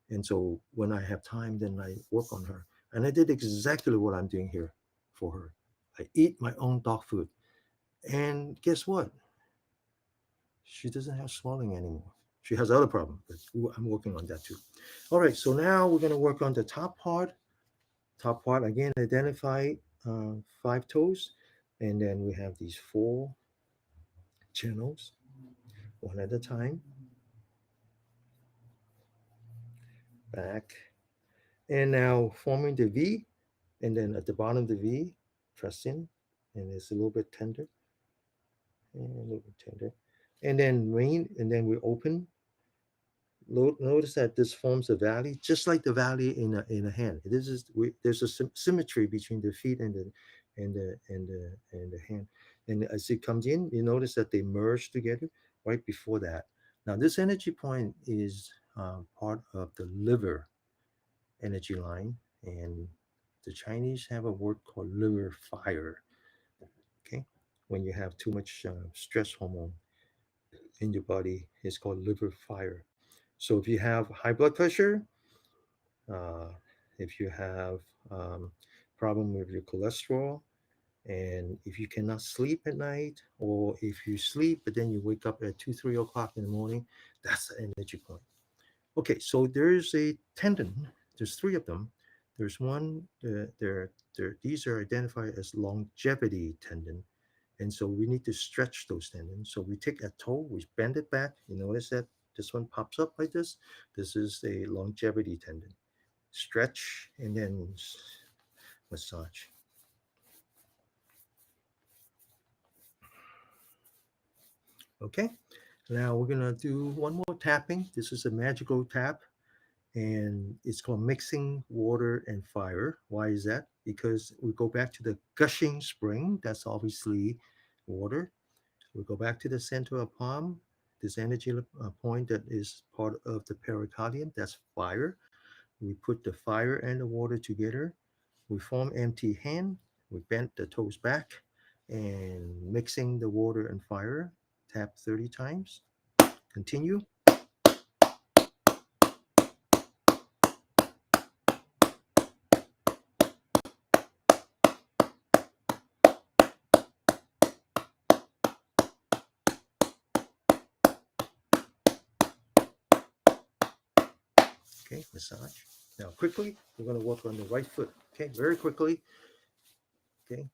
And so when I have time, then I work on her. And I did exactly what I'm doing here for her. I eat my own dog food. And guess what? She doesn't have swelling anymore. She has other problems, but I'm working on that too. All right, so now we're going to work on the top part. Top part again, identify 5 toes, and then we have these 4 channels, one at a time, back, and now forming the V, and then at the bottom of the V, press in, and it's a little bit tender, and a little bit tender. And then rain, and then we open. Notice that this forms a valley, just like the valley in a hand. This is there's a symmetry between the feet and the hand. And as it comes in, you notice that they merge together right before that. Now, this energy point is part of the liver energy line, and the Chinese have a word called liver fire. Okay, when you have too much stress hormone in your body, it's called liver fire. So if you have high blood pressure, uh, if you have problem with your cholesterol, and if you cannot sleep at night, or if you sleep but then you wake up at 2 3 o'clock in the morning, that's the energy point. Okay, so there's a tendon. There's three of them. There's one. These are identified as longevity tendon, and so we need to stretch those tendons. So we take a toe, we bend it back. You notice that this one pops up like this. This is a longevity tendon. Stretch and then massage. Okay. Now we're gonna do one more tapping. This is a magical tap, and it's called mixing water and fire. Why is that? Because we go back to the gushing spring. That's obviously water. We go back to the center of palm. This energy point that is part of the pericardium. That's fire. We put the fire and the water together. We form empty hand. We bend the toes back, and mixing the water and fire. Tap 30 times. Continue. Okay, massage. Now, quickly, we're going to work on the right foot. Okay, very quickly. Okay,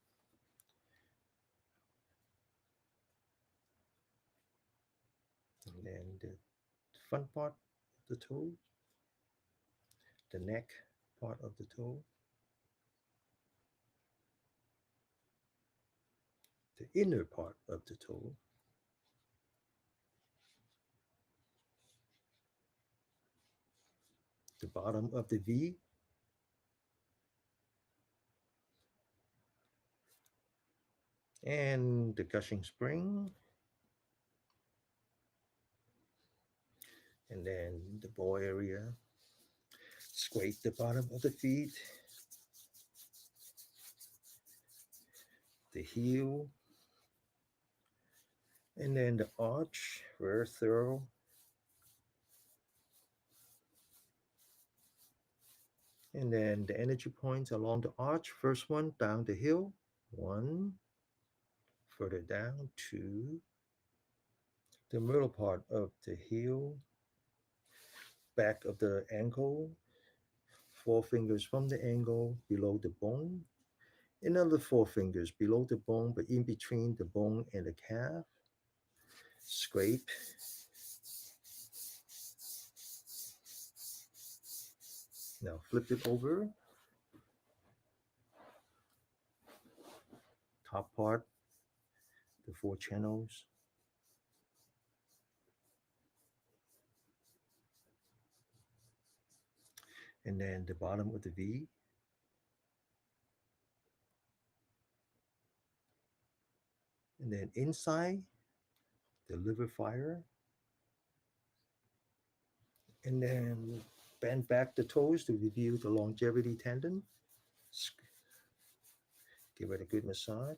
and then the front part of the toe, the neck part of the toe, the inner part of the toe, the bottom of the V, and the gushing spring, and then the ball area. Scrape the bottom of the feet, the heel, and then the arch, very thorough. And then the energy points along the arch. First one down the hill, one, further down, two, the middle part of the heel, back of the ankle, four fingers from the ankle below the bone, another four fingers below the bone, but in between the bone and the calf. Scrape. Now flip it over. Top part, the four channels, and then the bottom of the V, and then inside the liver fire, and then bend back the toes to reveal the longevity tendon. Give it a good massage,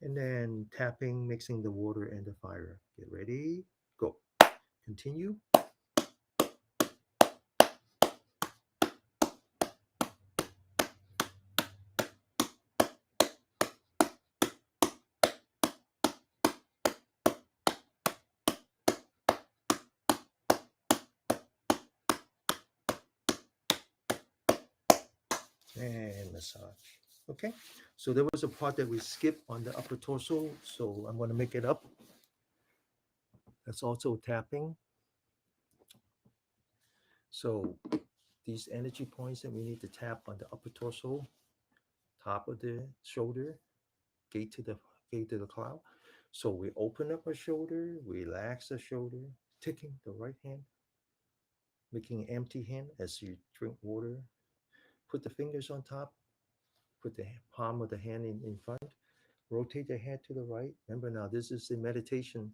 and then tapping, mixing the water and the fire. Get ready, go. Continue. And massage. Okay, so there was a part that we skipped on the upper torso, so I'm going to make it up. That's also tapping. So these energy points that we need to tap on the upper torso, top of the shoulder, gate to the cloud. So we open up our shoulder, relax the shoulder, taking the right hand, making an empty hand as you drink water. Put the fingers on top, put the palm of the hand in front, rotate the head to the right. Remember now, this is a meditation.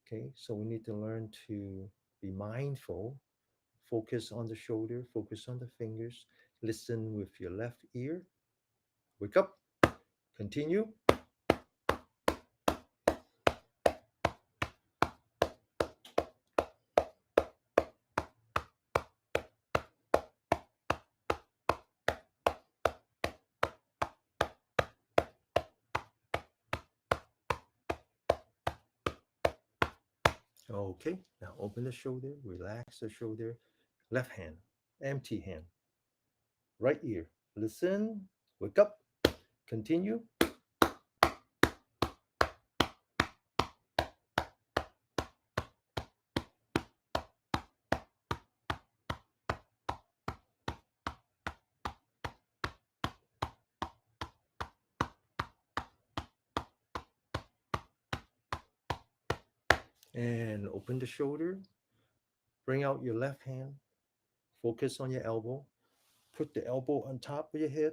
Okay, so we need to learn to be mindful, focus on the shoulder, focus on the fingers, listen with your left ear. Wake up, continue. Okay, now open the shoulder, relax the shoulder. Left hand, empty hand. Right ear, listen, wake up, continue. And open the shoulder, bring out your left hand, focus on your elbow, put the elbow on top of your head,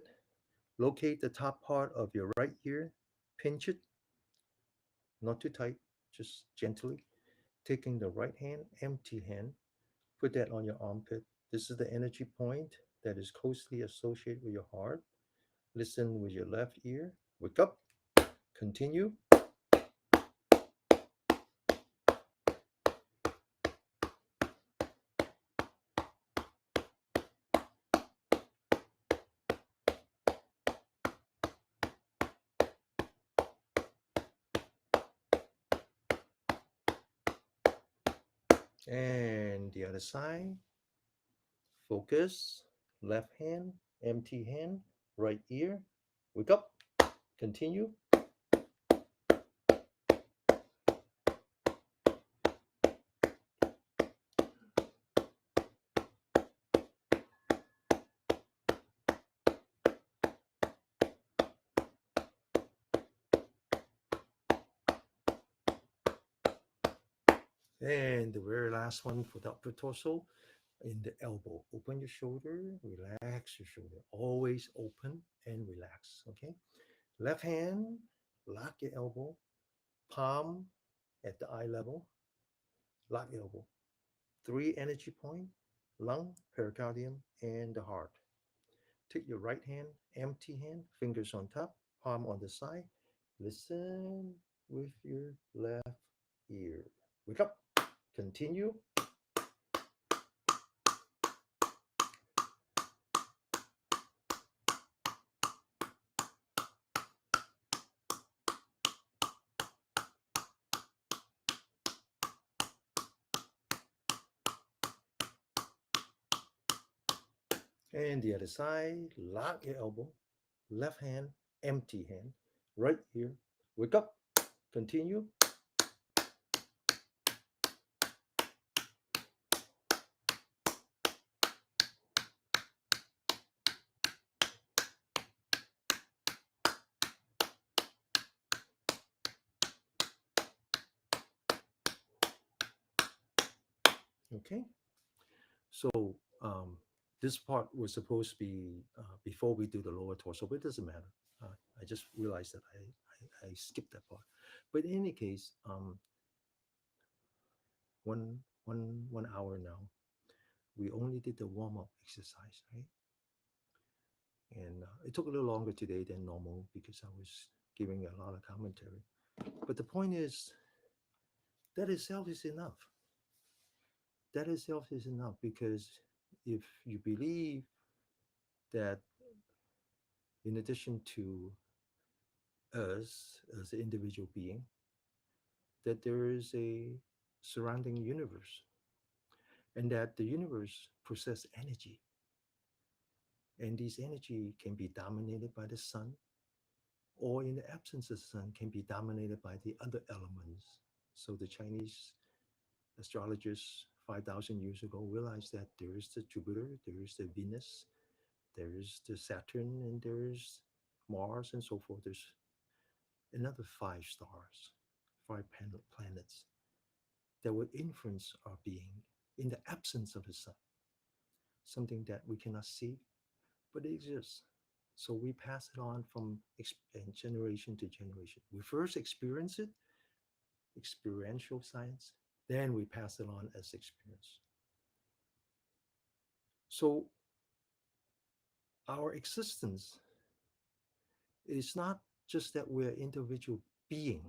locate the top part of your right ear, pinch it, not too tight, just gently. Taking the right hand, empty hand, put that on your armpit. This is the energy point that is closely associated with your heart. Listen with your left ear. Wake up, continue. And the other side, focus. Left hand, empty hand, right ear. Wake up, continue. And the very last one for the upper torso, in the elbow. Open your shoulder, relax your shoulder. Always open and relax. Okay. Left hand, lock your elbow, palm at the eye level, lock your elbow. Three energy point, lung, pericardium, and the heart. Take your right hand, empty hand, fingers on top, palm on the side. Listen with your left ear. Wake up. Continue. And the other side, lock your elbow, left hand, empty hand, right ear. Wake up. Continue. Okay. So um, this part was supposed to be before we do the lower torso, but it doesn't matter. I just realized that I skipped that part. But in any case, 1 hour now, we only did the warm up exercise, right? And it took a little longer today than normal because I was giving a lot of commentary. But the point is, that itself is enough. That itself is enough because if you believe that in addition to us as an individual being, that there is a surrounding universe and that the universe possesses energy, and this energy can be dominated by the sun, or in the absence of the sun can be dominated by the other elements. So the Chinese astrologers 5,000 years ago realized that there is the Jupiter, there is the Venus, there is the Saturn, and there is Mars, and so forth. There's another five stars. planets that would influence our being in the absence of the sun, something that we cannot see, but it exists. So we pass it on from generation to generation. We first experience it, experiential science, then we pass it on as experience. So our existence is not just that we're individual being,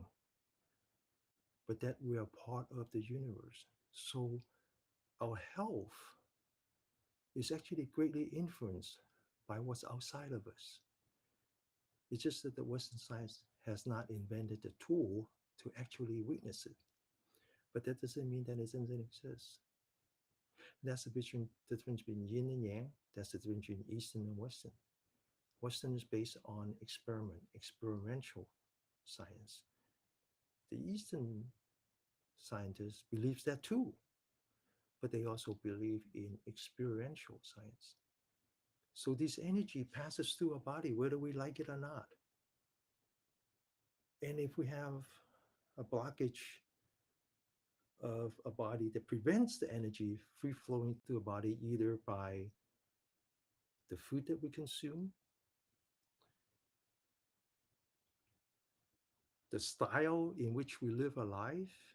but that we are part of the universe. So our health is actually greatly influenced by what's outside of us. It's just that the Western science has not invented the tool to actually witness it. But that doesn't mean that it doesn't exist. That's the difference between yin and yang. That's the difference between Eastern and Western. Western is based on experimental science. The Eastern scientists believe that too, but they also believe in experiential science. So this energy passes through our body, whether we like it or not. And if we have a blockage of a body that prevents the energy free flowing through a body, either by the food that we consume, the style in which we live our life,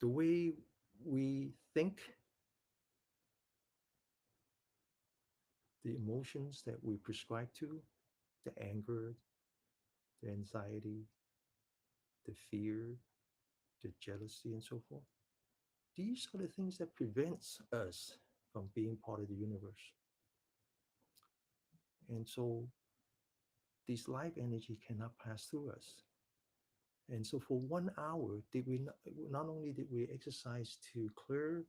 the way we think, the emotions that we prescribe to, the anger, the anxiety, the fear, the jealousy, and so forth. These are the things that prevents us from being part of the universe. And so this life energy cannot pass through us. And so for 1 hour, not only did we exercise to clear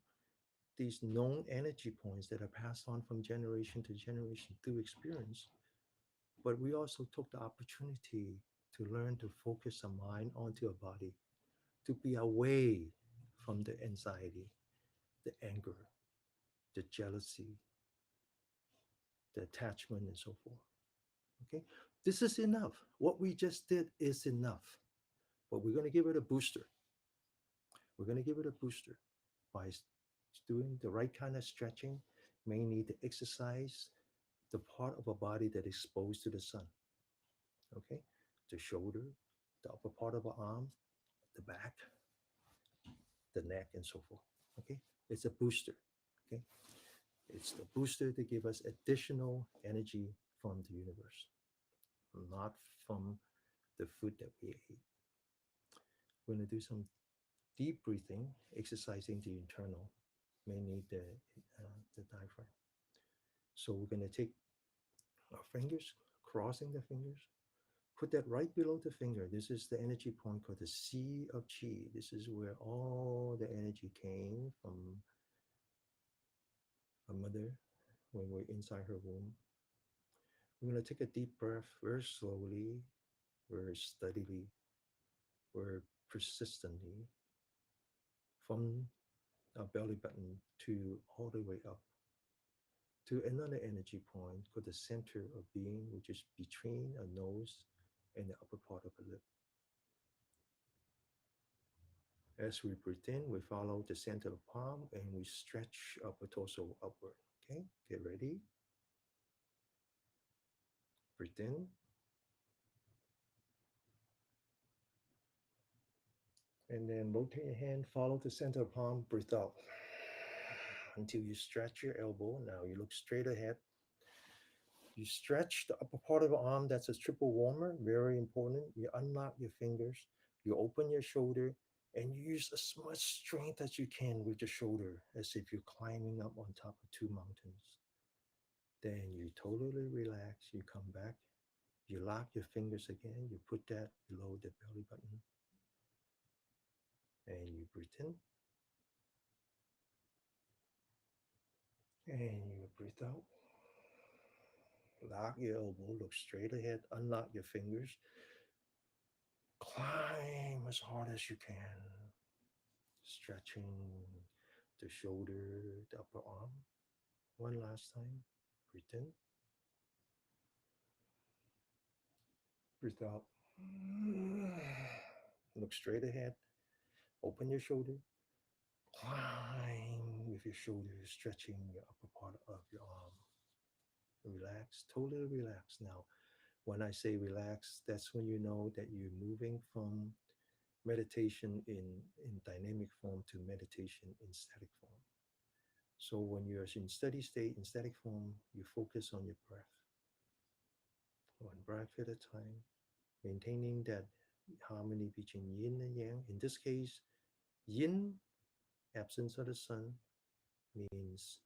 these known energy points that are passed on from generation to generation through experience, but we also took the opportunity to learn to focus our mind onto our body, to be away from the anxiety, the anger, the jealousy, the attachment, and so forth. Okay, this is enough. What we just did is enough, but we're going to give it a booster. We're going to give it a booster by doing the right kind of stretching. May need to exercise the part of our body that is exposed to the sun. Okay, the shoulder, the upper part of our arm, the back, the neck, and so forth. Okay, it's a booster. Okay, it's the booster to give us additional energy from the universe, not from the food that we ate. We're going to do some deep breathing, exercising the internal, mainly the diaphragm. So we're going to take our fingers, crossing the fingers, put that right below the finger. This is the energy point called the sea of Qi. This is where all the energy came from a mother when we're inside her womb. We're going to take a deep breath very slowly, very steadily, very persistently from our belly button to all the way up to another energy point called the center of being, which is between a nose and the upper part of the lip. As we breathe in, we follow the center of palm and we stretch upper torso upward. Okay, get ready. Breathe in. And then rotate your hand, follow the center of palm, breathe out until you stretch your elbow. Now you look straight ahead. You stretch the upper part of the arm, that's a triple warmer, very important. You unlock your fingers, you open your shoulder, and you use as much strength as you can with your shoulder, as if you're climbing up on top of two mountains. Then you totally relax, you come back, you lock your fingers again, you put that below the belly button, and you breathe in, and you breathe out. Lock your elbow, look straight ahead, unlock your fingers, climb as hard as you can, stretching the shoulder, the upper arm. One last time, breathe in. Breathe out. Look straight ahead. Open your shoulder. Climb with your shoulders, stretching your upper part of your arm. Relax, totally relax. Now, when I say relax, that's when you know that you're moving from meditation in dynamic form to meditation in static form. So when you're in steady state, in static form, you focus on your breath, one breath at a time, maintaining that harmony between yin and yang. In this case, yin, absence of the sun, means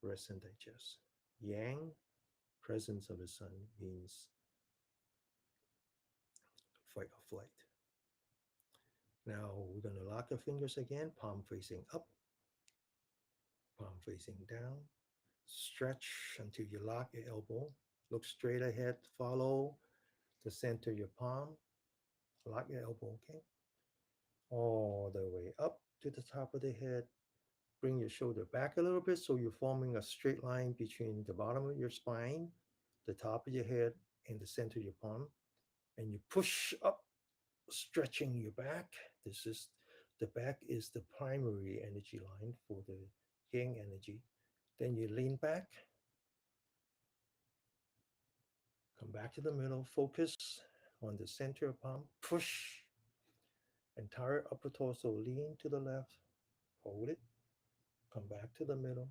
rest and digest. Yang, presence of the sun, means fight or flight. Now we're going to lock our fingers again, palm facing up, palm facing down. Stretch until you lock your elbow. Look straight ahead, follow the center of your palm, lock your elbow, okay? All the way up to the top of the head. Bring your shoulder back a little bit so you're forming a straight line between the bottom of your spine, the top of your head, and the center of your palm. And you push up, stretching your back. This is the back is the primary energy line for the yang energy. Then you lean back, come back to the middle, focus on the center of palm, push entire upper torso, lean to the left, hold it, come back to the middle,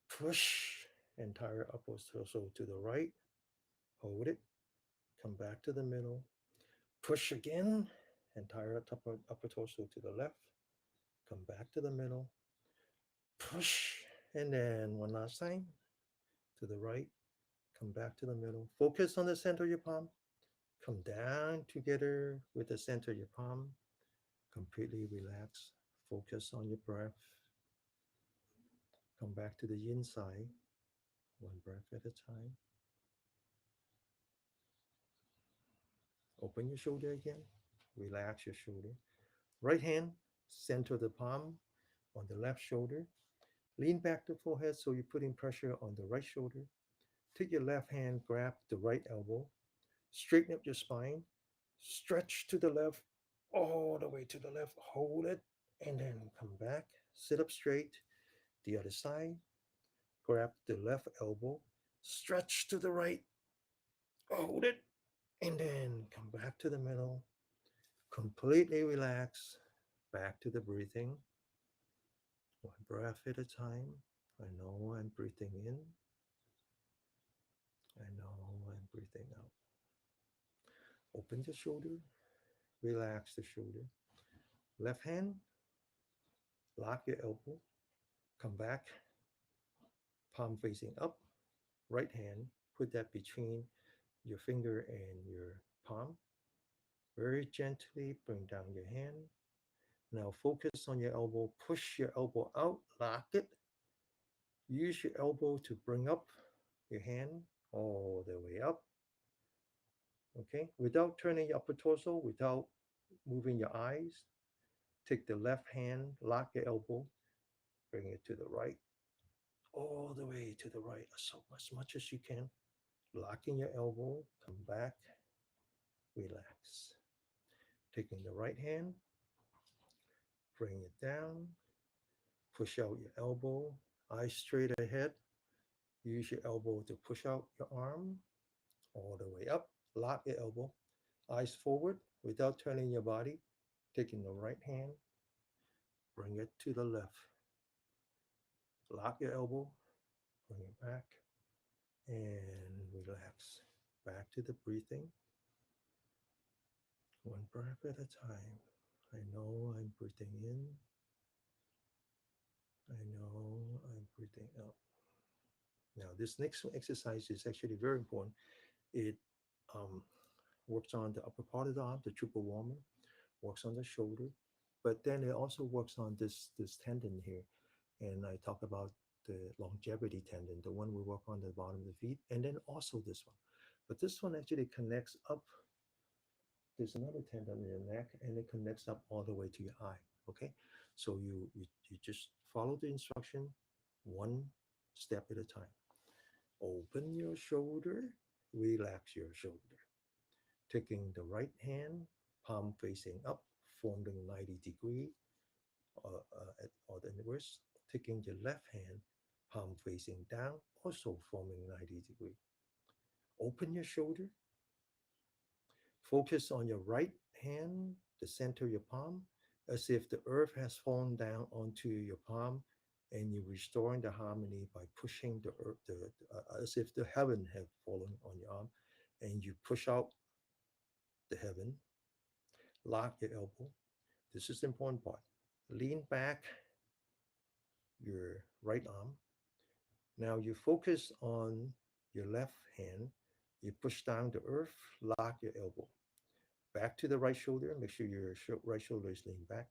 push entire upper torso to the right, hold it, come back to the middle, push again, entire upper torso to the left, come back to the middle, push, and then one last time to the right, come back to the middle, focus on the center of your palm, come down together with the center of your palm, completely relax, focus on your breath, come back to the yin side, one breath at a time. Open your shoulder again, relax your shoulder. Right hand, center the palm on the left shoulder. Lean back the forehead so you're putting pressure on the right shoulder. Take your left hand, grab the right elbow, straighten up your spine, stretch to the left, all the way to the left, hold it, and then come back. Sit up straight. The other side, grab the left elbow, stretch to the right, hold it, and then come back to the middle. Completely relax. Back to the breathing. One breath at a time. I know I'm breathing in. I know I'm breathing out. Open the shoulder. Relax the shoulder. Left hand, lock your elbow. Come back. Palm facing up. Right hand, put that between your finger and your palm. Very gently bring down your hand. Now focus on your elbow. Push your elbow out. Lock it. Use your elbow to bring up your hand all the way up. Okay, without turning your upper torso, without moving your eyes, take the left hand, lock your elbow, bring it to the right, all the way to the right, so as much as you can. Locking your elbow, come back, relax. Taking the right hand, bring it down, push out your elbow, eyes straight ahead. Use your elbow to push out your arm all the way up. Lock your elbow, eyes forward without turning your body. Taking the right hand, bring it to the left. Lock your elbow, bring it back, and relax. Back to the breathing, one breath at a time. I know I'm breathing in. I know I'm breathing out. Now, this next exercise is actually very important. It um, works on the upper part of the arm, the triple warmer, works on the shoulder, but then it also works on this tendon here. And I talk about the longevity tendon, the one we work on the bottom of the feet, and then also this one. But this one actually connects up. There's another tendon in your neck, and it connects up all the way to your eye. Okay, so you just follow the instruction, one step at a time. Open your shoulder, relax your shoulder. Taking the right hand, palm facing up, forming 90 degree or the inverse. Taking your left hand, palm facing down, also forming 90 degree. Open your shoulder. Focus on your right hand, the center of your palm, as if the earth has fallen down onto your palm, and you're restoring the harmony by pushing the earth, as if the heaven had fallen on your arm, and you push out the heaven. Lock your elbow. This is the important part. Lean back your right arm. Now you focus on your left hand. You push down the earth, lock your elbow. Back to the right shoulder. Make sure your right shoulder is leaned back.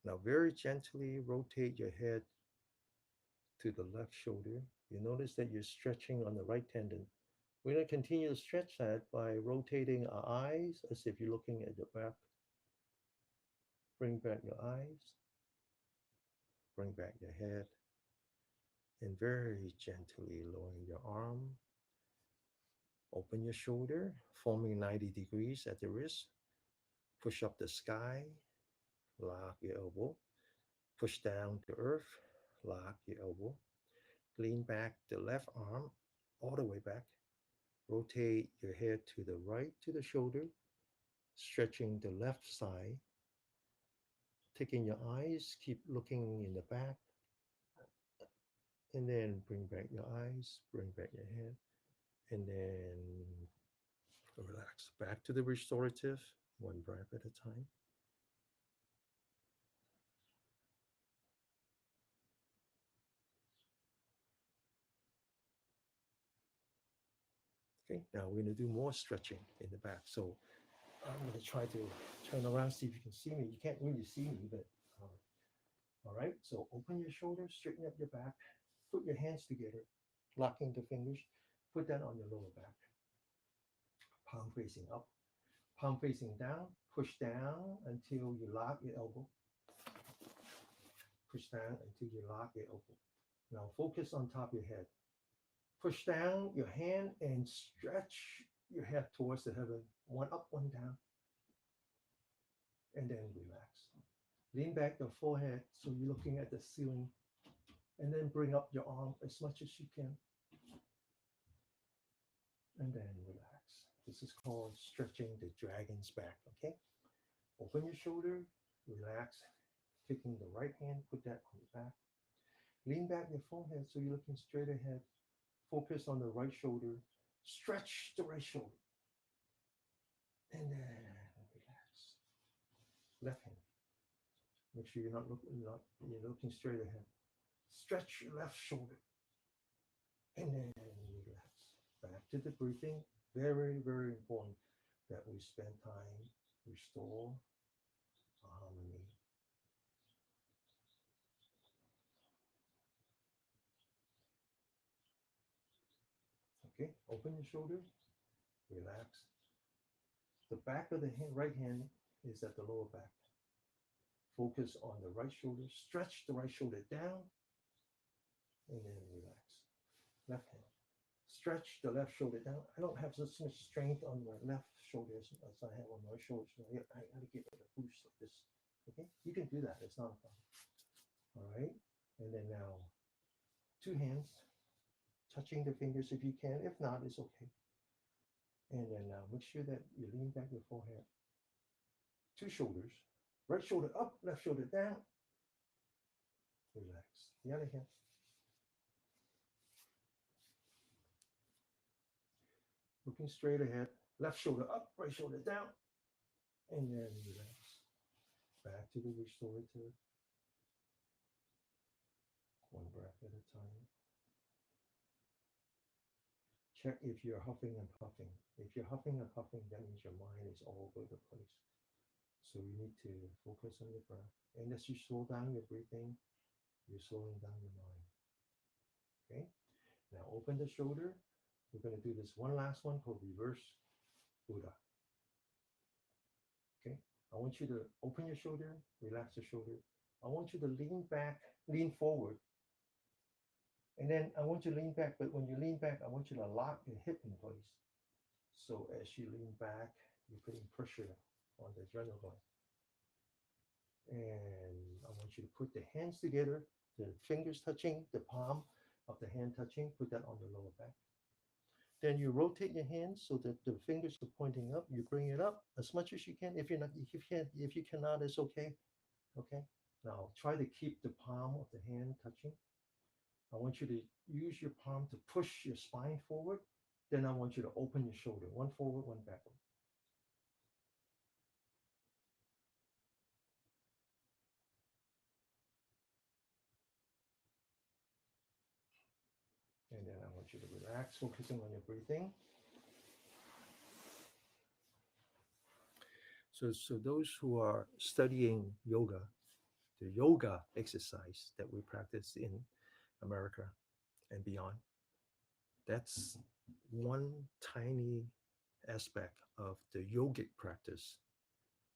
Now, very gently rotate your head to the left shoulder. You notice that you're stretching on the right tendon. We're going to continue to stretch that by rotating our eyes as if you're looking at the back. Bring back your eyes, bring back your head, and very gently lowering your arm. Open your shoulder, forming 90 degrees at the wrist. Push up the sky, lock your elbow. Push down to earth, lock your elbow. Lean back the left arm all the way back. Rotate your head to the right to the shoulder, stretching the left side. Taking your eyes, keep looking in the back, and then bring back your eyes, bring back your head, and then relax. Back to the restorative, one breath at a time. Okay, now we're going to do more stretching in the back. So I'm going to try to turn around, see if you can see me. You can't really see me, but all right. So open your shoulders, straighten up your back, put your hands together, locking the fingers. Put that on your lower back. Palm facing up, palm facing down. Push down until you lock your elbow. Push down until you lock your elbow. Now focus on top of your head. Push down your hand and stretch your head towards the heaven. One up, one down, and then relax. Lean back your forehead so you're looking at the ceiling, and then bring up your arm as much as you can, and then relax. This is called stretching the dragon's back, okay? Open your shoulder, relax. Taking the right hand, put that on the back. Lean back your forehead so you're looking straight ahead. Focus on the right shoulder. Stretch the right shoulder. And then relax. Left hand. Make sure you're looking straight ahead. Stretch your left shoulder. And then relax. Back to the breathing. Very, very important that we spend time, restore harmony. Okay, open your shoulder, relax. The back of the right hand is at the lower back. Focus on the right shoulder, stretch the right shoulder down, and then relax. Left hand. Stretch the left shoulder down. I don't have so much strength on my left shoulder as I have on my shoulder. So I got to give it a boost like this. Okay, you can do that. It's not a problem. All right, and then now, two hands touching the fingers if you can. If not, it's okay. And then now make sure that you lean back your forehead. Two shoulders. Right shoulder up, left shoulder down. Relax. The other hand. Looking straight ahead. Left shoulder up, right shoulder down. And then relax. Back to the restorative. One breath at a time. Check if you're huffing and puffing. If you're huffing and puffing, that means your mind is all over the place. So you need to focus on your breath. And as you slow down your breathing, you're slowing down your mind. Okay? Now open the shoulder. We're going to do this one last one called reverse Buddha. Okay? I want you to open your shoulder, relax the shoulder. I want you to lean back, lean forward. And then I want you to lean back, but when you lean back, I want you to lock your hip in place. So as you lean back, You're putting pressure on the adrenal gland. And I want you to put the hands together, the fingers touching, the palm of the hand touching, put that on the lower back. Then you rotate your hands so that the fingers are pointing up. You bring it up as much as you can. If you're not, if you cannot, it's okay. Okay. Now try to keep the palm of the hand touching. I want you to use your palm to push your spine forward. Then I want you to open your shoulder, one forward, one backward. And then I want you to relax, focusing on your breathing. So those who are studying yoga, the yoga exercise that we practice in America and beyond, that's one tiny aspect of the yogic practice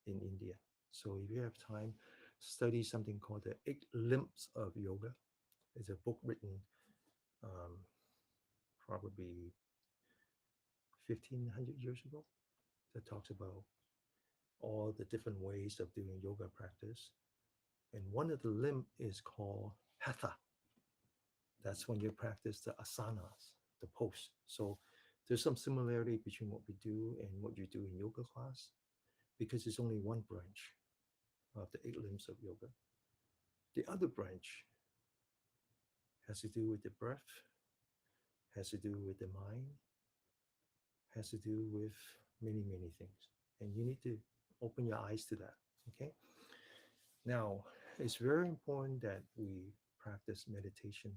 in India. So if you have time, study something called the Eight Limbs of Yoga. It's a book written um, probably 1500 years ago that talks about all the different ways of doing yoga practice. And one of the limb is called hatha. That's when you practice the asanas, the pose. So there's some similarity between what we do and what you do in yoga class because it's only one branch of the eight limbs of yoga. The other branch has to do with the breath, has to do with the mind, has to do with many, many things. And you need to open your eyes to that. Okay. Now, it's very important that we practice meditation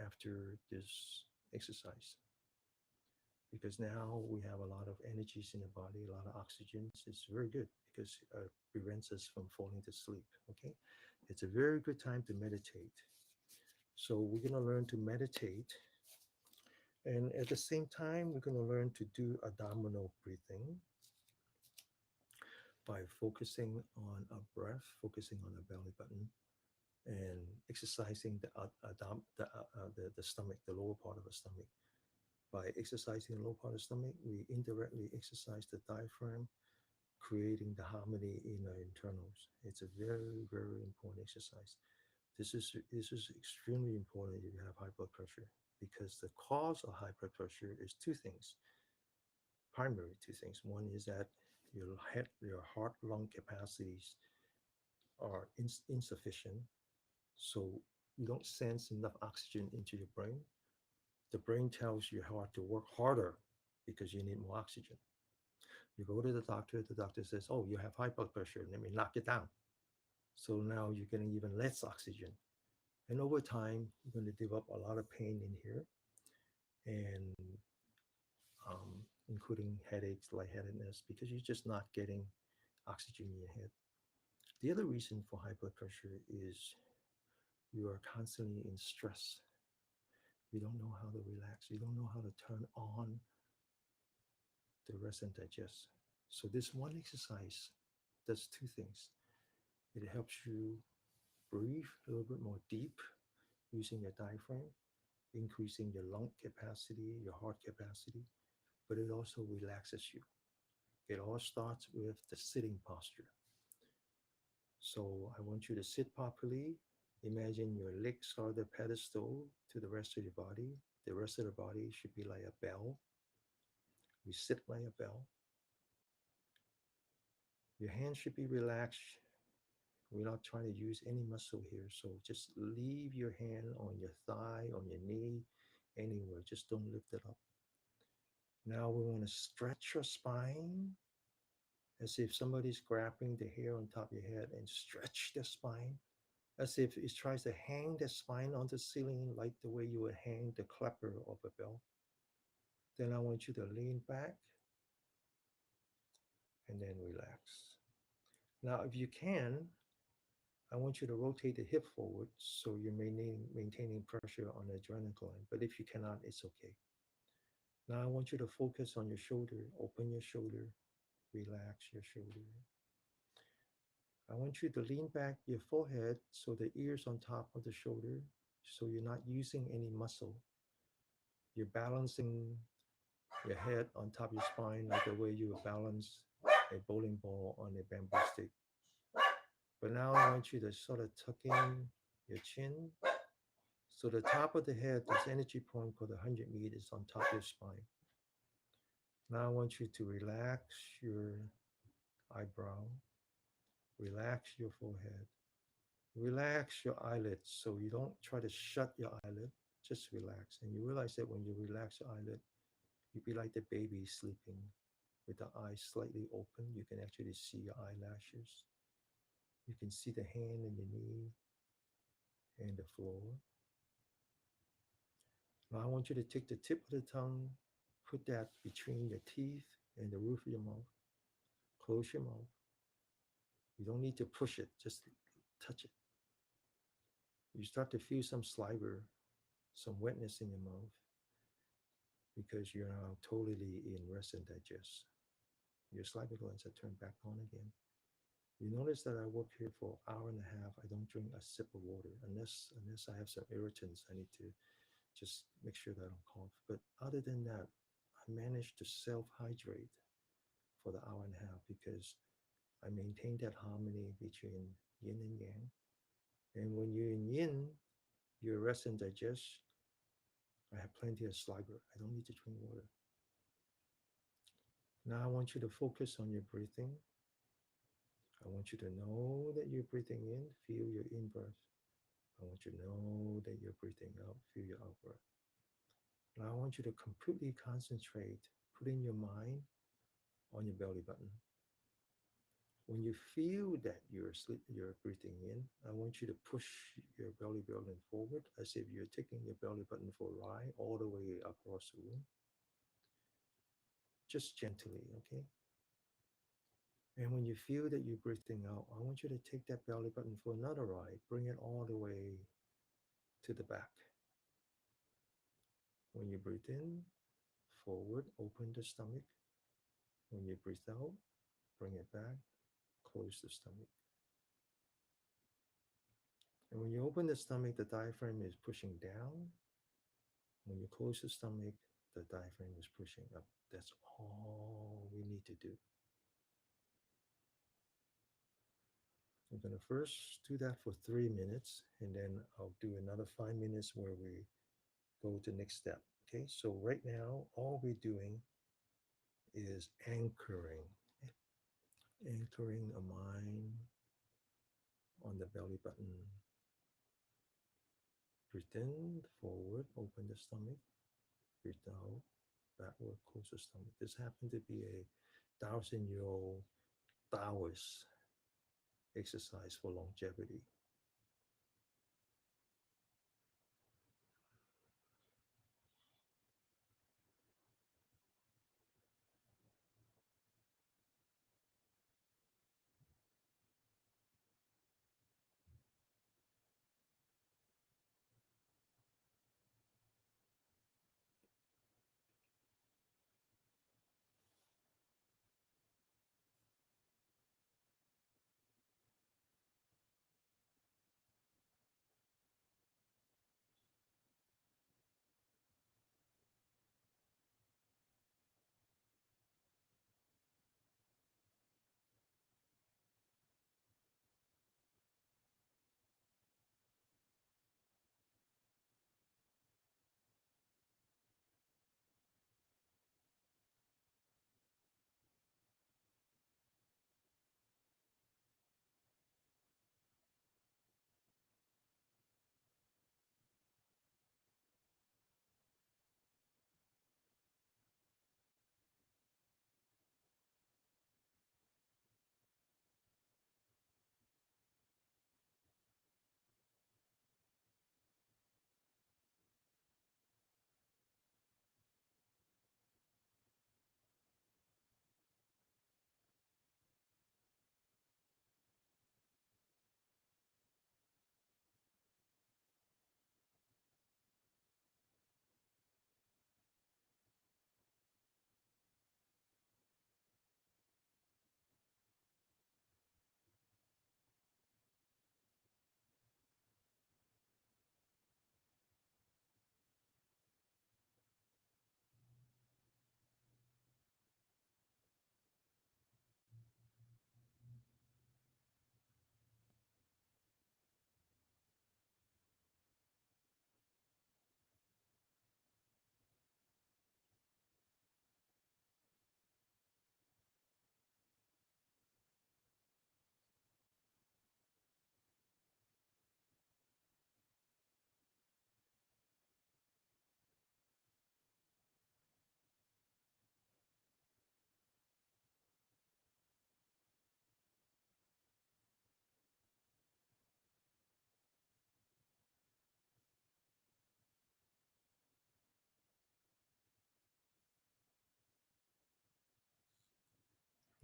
after this exercise because now we have a lot of energies in the body, a lot of oxygens. It's very good because it prevents us from falling to sleep. Okay. It's a very good time to meditate. So we're going to learn to meditate. And at the same time, we're going to learn to do abdominal breathing by focusing on a breath, focusing on the belly button, and exercising the stomach, the lower part of the stomach. By exercising the lower part of the stomach, we indirectly exercise the diaphragm, creating the harmony in our internals. It's a very, very important exercise. This is extremely important if you have high blood pressure because the cause of high blood pressure is two things, primary two things. One is that your heart lung capacities are insufficient, so you don't sense enough oxygen into your brain. The brain tells your heart to work harder because you need more oxygen. You go to the doctor says, "Oh, you have high blood pressure. Let me knock it down." So now you're getting even less oxygen. And over time, you're going to develop a lot of pain in here, and including headaches, lightheadedness, because you're just not getting oxygen in your head. The other reason for high blood pressure is you are constantly in stress. You don't know how to relax. You don't know how to turn on the rest and digest. So this one exercise does two things. It helps you breathe a little bit more deep using your diaphragm, increasing your lung capacity, your heart capacity, but it also relaxes you. It all starts with the sitting posture. So I want you to sit properly. Imagine your legs are the pedestal to the rest of your body. The rest of the body should be like a bell. You sit like a bell. Your hands should be relaxed. We're not trying to use any muscle here. So just leave your hand on your thigh, on your knee, anywhere. Just don't lift it up. Now we want to stretch your spine as if somebody's grabbing the hair on top of your head and stretch the spine as if it tries to hang the spine on the ceiling like the way you would hang the clapper of a bell. Then I want you to lean back and then relax. Now, if you can, I want you to rotate the hip forward so you're maintaining pressure on the adrenal gland. But if you cannot, it's okay. Now I want you to focus on your shoulder. Open your shoulder, relax your shoulder. I want you to lean back your forehead so the ears on top of the shoulder, so you're not using any muscle. You're balancing your head on top of your spine, like the way you would balance a bowling ball on a bamboo stick. But now I want you to sort of tuck in your chin. So the top of the head, this energy point called 100 meters on top of your spine. Now I want you to relax your eyebrow, relax your forehead, relax your eyelids. So you don't try to shut your eyelid, just relax. And you realize that when you relax your eyelid, you'd be like the baby sleeping with the eyes slightly open. You can actually see your eyelashes. You can see the hand and the knee and the floor. Now I want you to take the tip of the tongue, put that between your teeth and the roof of your mouth. Close your mouth. You don't need to push it, just touch it. You start to feel some saliva, some wetness in your mouth because you're now totally in rest and digest. Your saliva glands are turned back on again. You notice that I work here for an hour and a half. I don't drink a sip of water unless I have some irritants. I need to just make sure that I don't cough. But other than that, I managed to self hydrate for the hour and a half because I maintain that harmony between yin and yang. And when you're in yin, you rest and digest. I have plenty of saliva. I don't need to drink water. Now I want you to focus on your breathing. I want you to know that you're breathing in, feel your in breath. I want you to know that you're breathing out, feel your out breath. Now I want you to completely concentrate, put in your mind on your belly button. When you feel that you're breathing in, I want you to push your belly button forward as if you're taking your belly button for a ride all the way across the room. Just gently, okay? And when you feel that you're breathing out, I want you to take that belly button for another ride. Bring it all the way to the back. When you breathe in, forward, open the stomach. When you breathe out, bring it back, close the stomach. And when you open the stomach, the diaphragm is pushing down. When you close the stomach, the diaphragm is pushing up. That's all we need to do. I'm going to first do that for 3 minutes, and then I'll do another 5 minutes where we go to the next step. Okay, so right now, all we're doing is anchoring a mind on the belly button. Breathe in, forward, open the stomach. Breathe out, backward, close the stomach. This happened to be a 1,000-year-old Taoist exercise for longevity.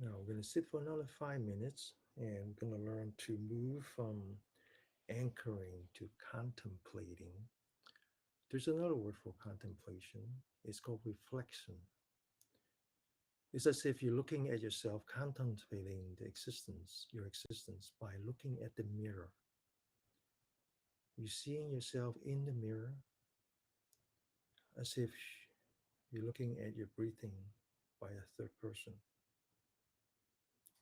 Now we're going to sit for another 5 minutes and we're going to learn to move from anchoring to contemplating. There's another word for contemplation. It's called reflection. It's as if you're looking at yourself, contemplating your existence by looking at the mirror. You're seeing yourself in the mirror as if you're looking at your breathing by a third person.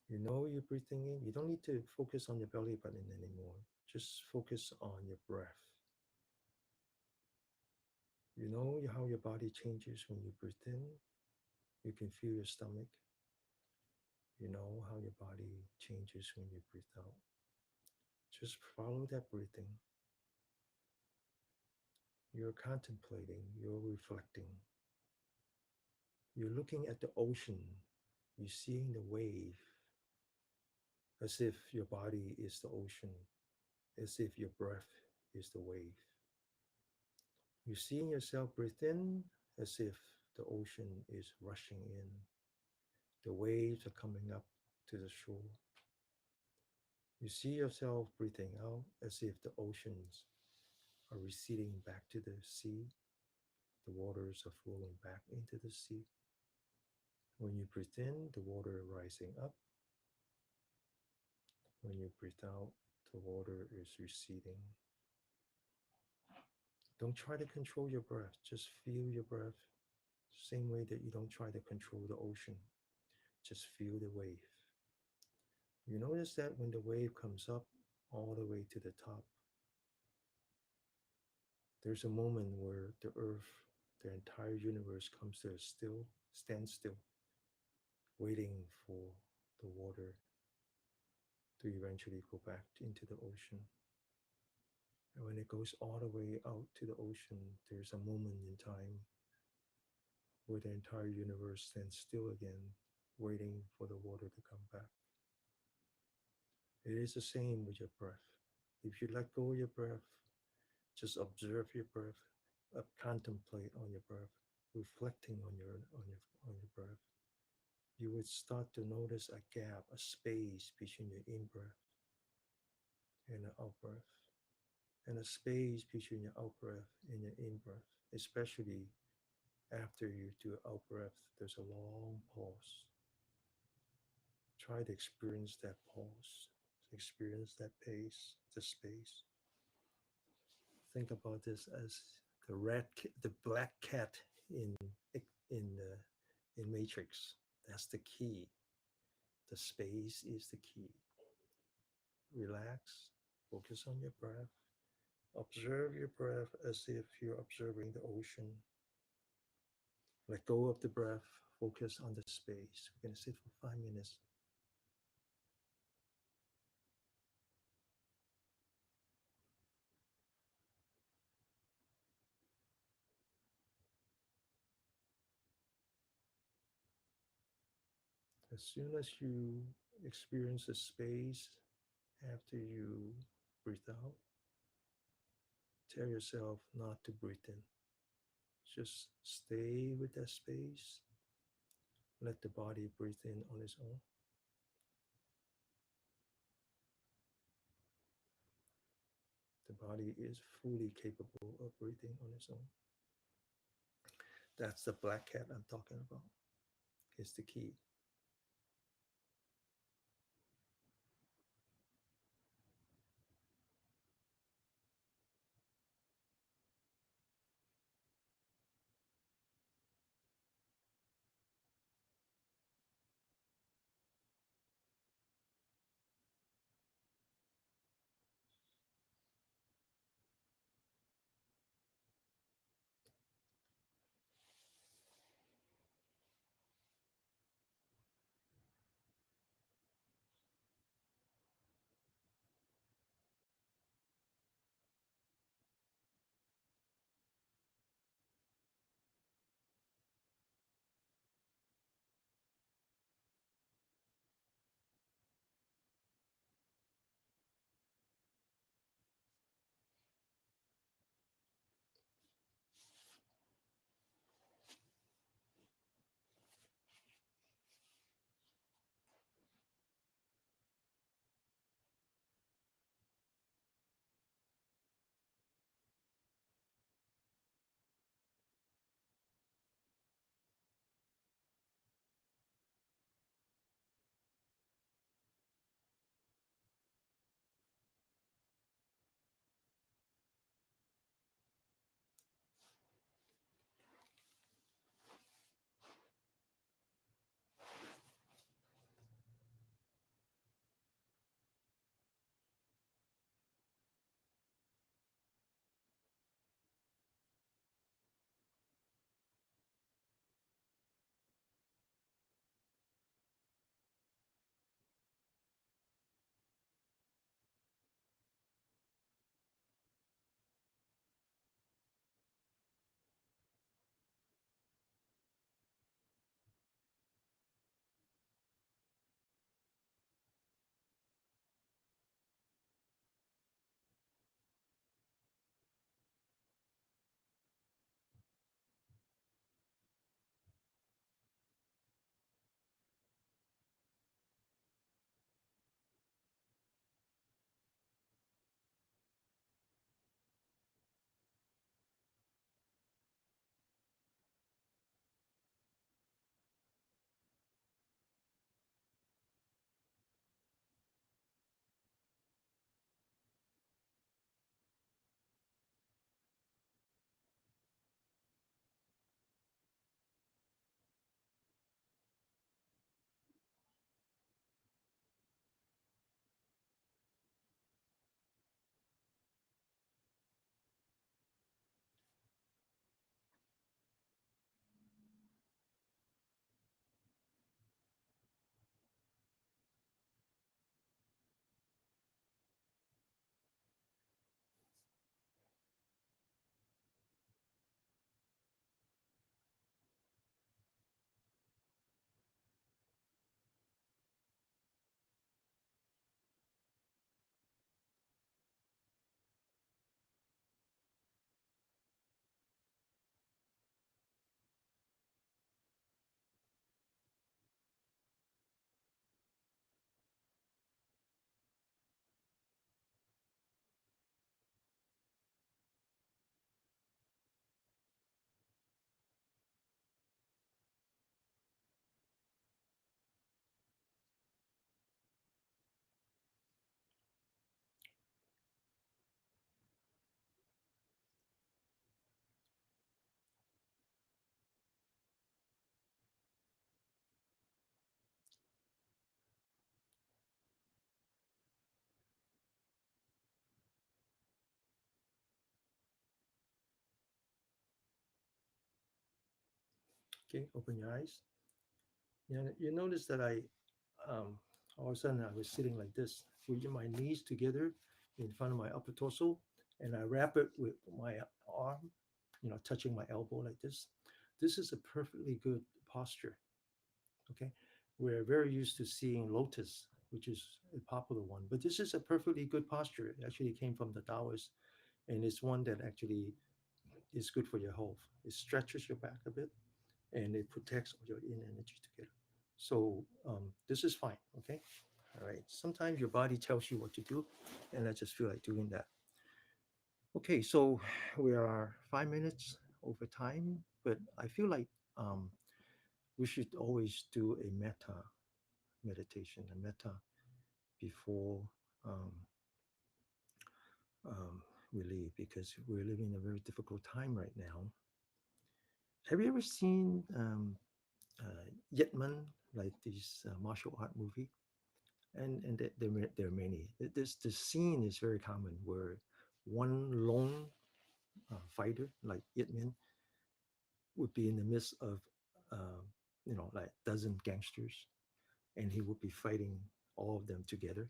You know you're breathing in. You don't need to focus on your belly button anymore. Just focus on your breath. You know how your body changes when you breathe in. You can feel your stomach. You know how your body changes when you breathe out. Just follow that breathing. You're contemplating, you're reflecting. You're looking at the ocean. You're seeing the wave as if your body is the ocean, as if your breath is the wave. You're seeing yourself breathe in as if the ocean is rushing in. The waves are coming up to the shore. You see yourself breathing out as if the oceans are receding back to the sea. The waters are flowing back into the sea. When you breathe in, the water rising up. When you breathe out, the water is receding. Don't try to control your breath. Just feel your breath. Same way that you don't try to control the ocean. Just feel the wave. You notice that when the wave comes up all the way to the top, there's a moment where the earth, the entire universe comes to a standstill, waiting for the water to eventually go back into the ocean. And when it goes all the way out to the ocean, there's a moment in time where the entire universe stands still again, waiting for the water to come back. It is the same with your breath. If you let go of your breath, just observe your breath, contemplate on your breath, reflecting on your breath, you would start to notice a gap, a space between your in-breath and the out-breath, and a space between your out-breath and your in-breath, especially after you do out-breath, there's a long pause. Try to experience that pause, experience that pace, the space. Think about this as the black cat in Matrix. That's the key. The space is the key. Relax, focus on your breath. Observe your breath as if you're observing the ocean. Let go of the breath, focus on the space. We're going to sit for 5 minutes. As soon as you experience the space after you breathe out, tell yourself not to breathe in. Just stay with that space. Let the body breathe in on its own. The body is fully capable of breathing on its own. That's the black cat I'm talking about. It's the key. Okay, open your eyes. You notice that um, all of a sudden I was sitting like this, with my knees together in front of my upper torso, and I wrap it with my arm, touching my elbow like this. This is a perfectly good posture. Okay, we're very used to seeing lotus, which is a popular one, but this is a perfectly good posture. It actually came from the Taoists, and it's one that actually is good for your health. It stretches your back a bit, and it protects all your yin energy together. So this is fine. Okay. All right. Sometimes your body tells you what to do, and I just feel like doing that. Okay. So we are 5 minutes over time, but I feel like um, we should always do a metta meditation, a metta before um, we leave, because we're living a very difficult time right now. Have you ever seen Yet Man, like this martial art movie? And there are many. This scene is very common where one lone fighter like Yet Man would be in the midst of uh, like dozen gangsters, and he would be fighting all of them together,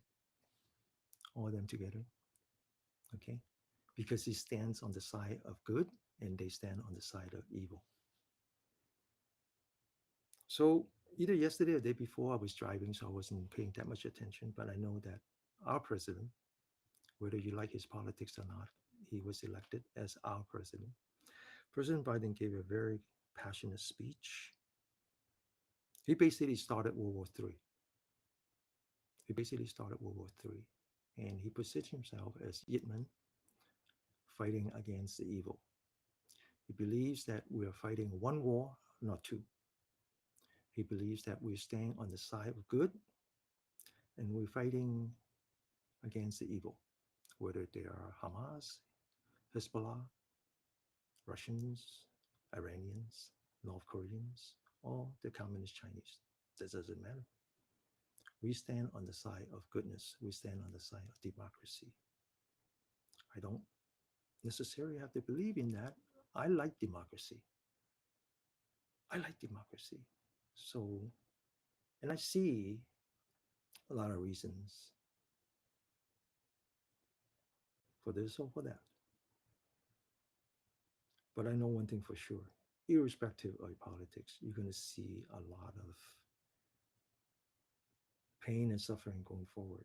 all of them together. Okay, because he stands on the side of good, and they stand on the side of evil. So either yesterday or the day before, I was driving, so I wasn't paying that much attention. But I know that our president, whether you like his politics or not, he was elected as our president. President Biden gave a very passionate speech. He basically started World War III. He basically started World War III. And he positioned himself as Yitman, fighting against the evil. He believes that we are fighting one war, not two. He believes that we're staying on the side of good, and we're fighting against the evil, whether they are Hamas, Hezbollah, Russians, Iranians, North Koreans, or the Communist Chinese. That doesn't matter. We stand on the side of goodness. We stand on the side of democracy. I don't necessarily have to believe in that. I like democracy. I like democracy. So, and I see a lot of reasons for this or for that. But I know one thing for sure, irrespective of politics, you're going to see a lot of pain and suffering going forward.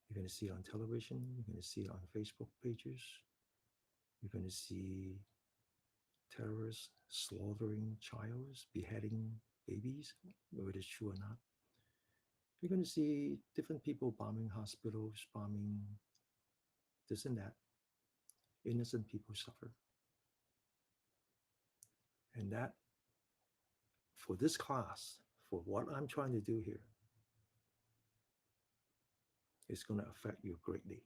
You're going to see it on television. You're going to see it on Facebook pages. You're going to see terrorists slaughtering childs, beheading babies, whether it's true or not. You're going to see different people bombing hospitals, bombing this and that. Innocent people suffer. And that, for this class, for what I'm trying to do here, is going to affect you greatly.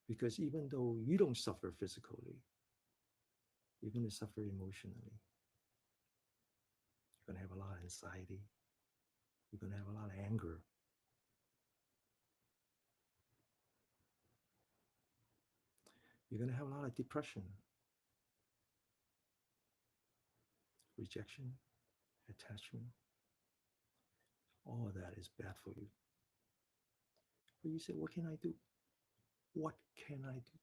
Because even though you don't suffer physically, you're going to suffer emotionally. You're going to have a lot of anxiety. You're going to have a lot of anger. You're going to have a lot of depression, rejection, attachment. All of that is bad for you. But you say, what can I do? What can I do?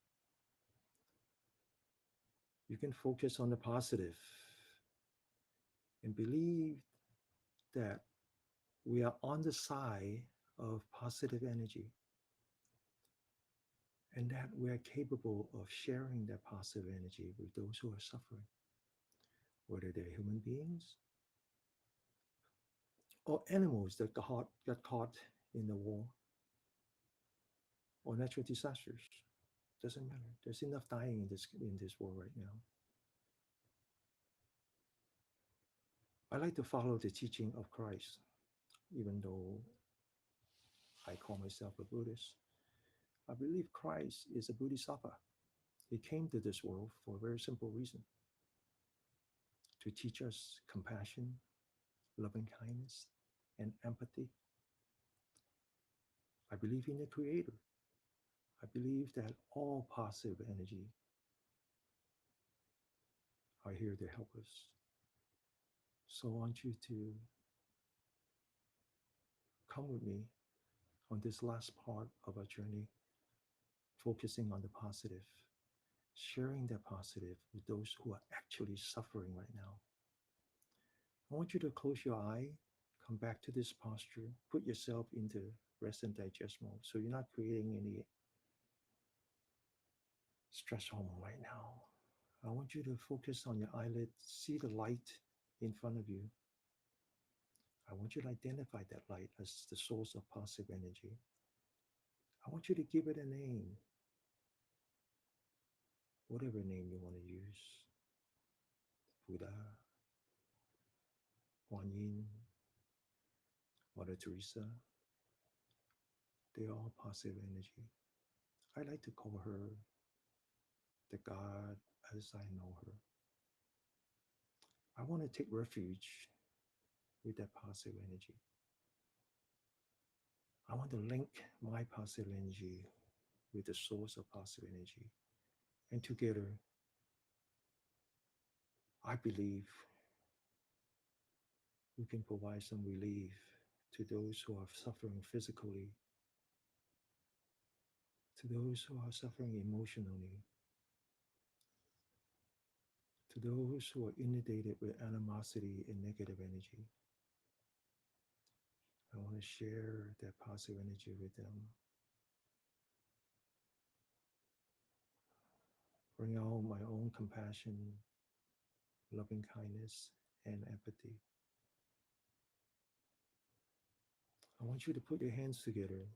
You can focus on the positive and believe that we are on the side of positive energy, and that we are capable of sharing that positive energy with those who are suffering, whether they're human beings or animals that got caught in the war or natural disasters. Doesn't matter. There's enough dying in this war right now. I like to follow the teaching of Christ, even though I call myself a Buddhist. I believe Christ is a Bodhisattva. He came to this world for a very simple reason, to teach us compassion, loving kindness, and empathy. I believe in the Creator. I believe that all positive energy are here to help us. So I want you to come with me on this last part of our journey, focusing on the positive, sharing the positive with those who are actually suffering right now. I want you to close your eye, come back to this posture, put yourself into rest and digest mode so you're not creating any stress hormone right now. I want you to focus on your eyelid, see the light in front of you. I want you to identify that light as the source of positive energy. I want you to give it a name, whatever name you want to use. Buddha, Kuan Yin, Mother Teresa, they're all positive energy. I like to call her the God as I know her. I want to take refuge with that positive energy. I want to link my positive energy with the source of positive energy. And together, I believe we can provide some relief to those who are suffering physically, to those who are suffering emotionally, to those who are inundated with animosity and negative energy. I want to share that positive energy with them. Bring out my own compassion, loving kindness, and empathy. I want you to put your hands together,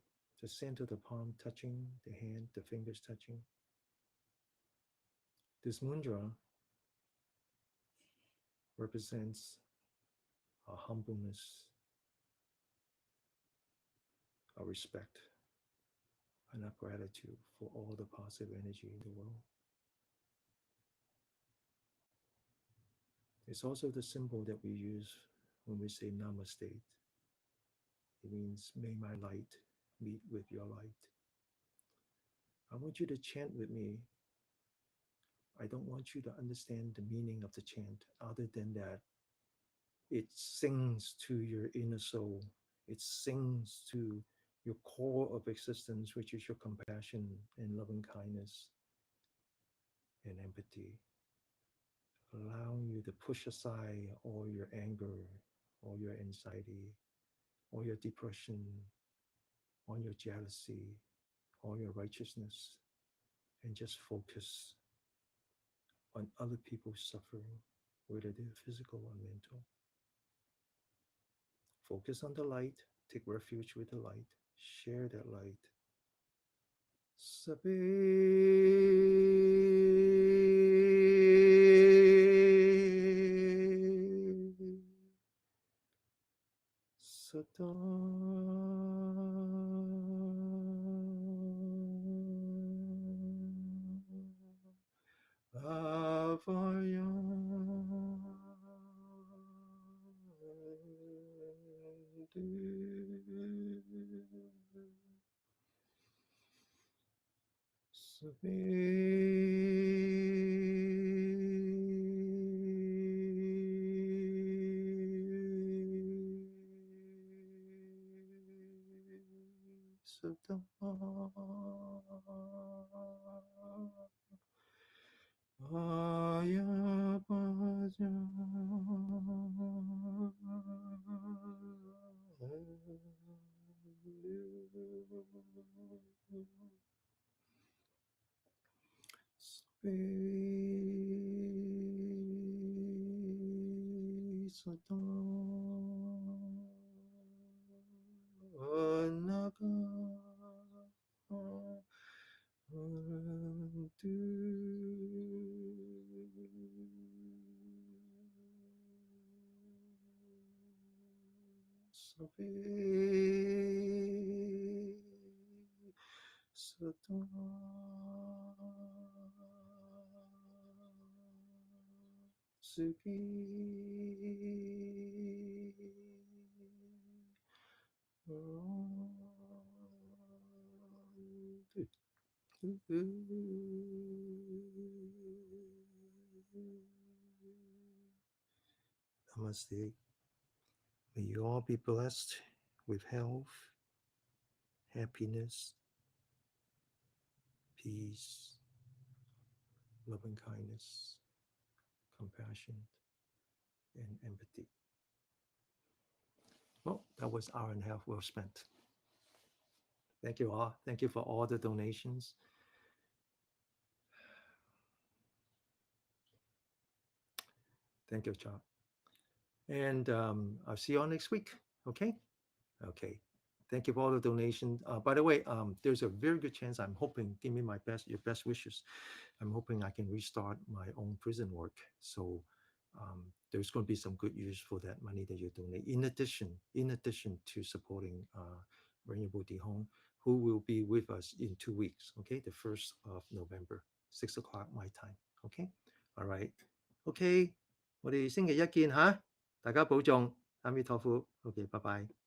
the center of the palm touching the hand, the fingers touching. This mudra represents a humbleness, a respect, and a gratitude for all the positive energy in the world. It's also the symbol that we use when we say namaste. It means, may my light meet with your light. I want you to chant with me. I don't want you to understand the meaning of the chant other than that it sings to your inner soul. It sings to your core of existence, which is your compassion and loving kindness and empathy, allowing you to push aside all your anger, all your anxiety, all your depression, all your jealousy, all your righteousness, and just focus on other people's suffering, whether they're physical or mental. Focus on the light, take refuge with the light, share that light. Sabe Suki Namaste. May you all be blessed with health, happiness, peace, loving kindness, compassion, and empathy. Well, that was an hour and a half well spent. Thank you all. Thank you for all the donations. Thank you, John. And I'll see you all next week. Okay? Okay. Thank you for all the donation. By the way, there's a very good chance. I'm hoping. Give me your best wishes. I'm hoping I can restart my own prison work. So there's going to be some good use for that money that you donate. In addition to supporting Rainy Bodhidharma, who will be with us in 2 weeks. Okay, the 1st of November, 6 o'clock my time. Okay, all right. Okay，我哋星期一見吓，大家保重，阿彌陀佛。OK，拜拜。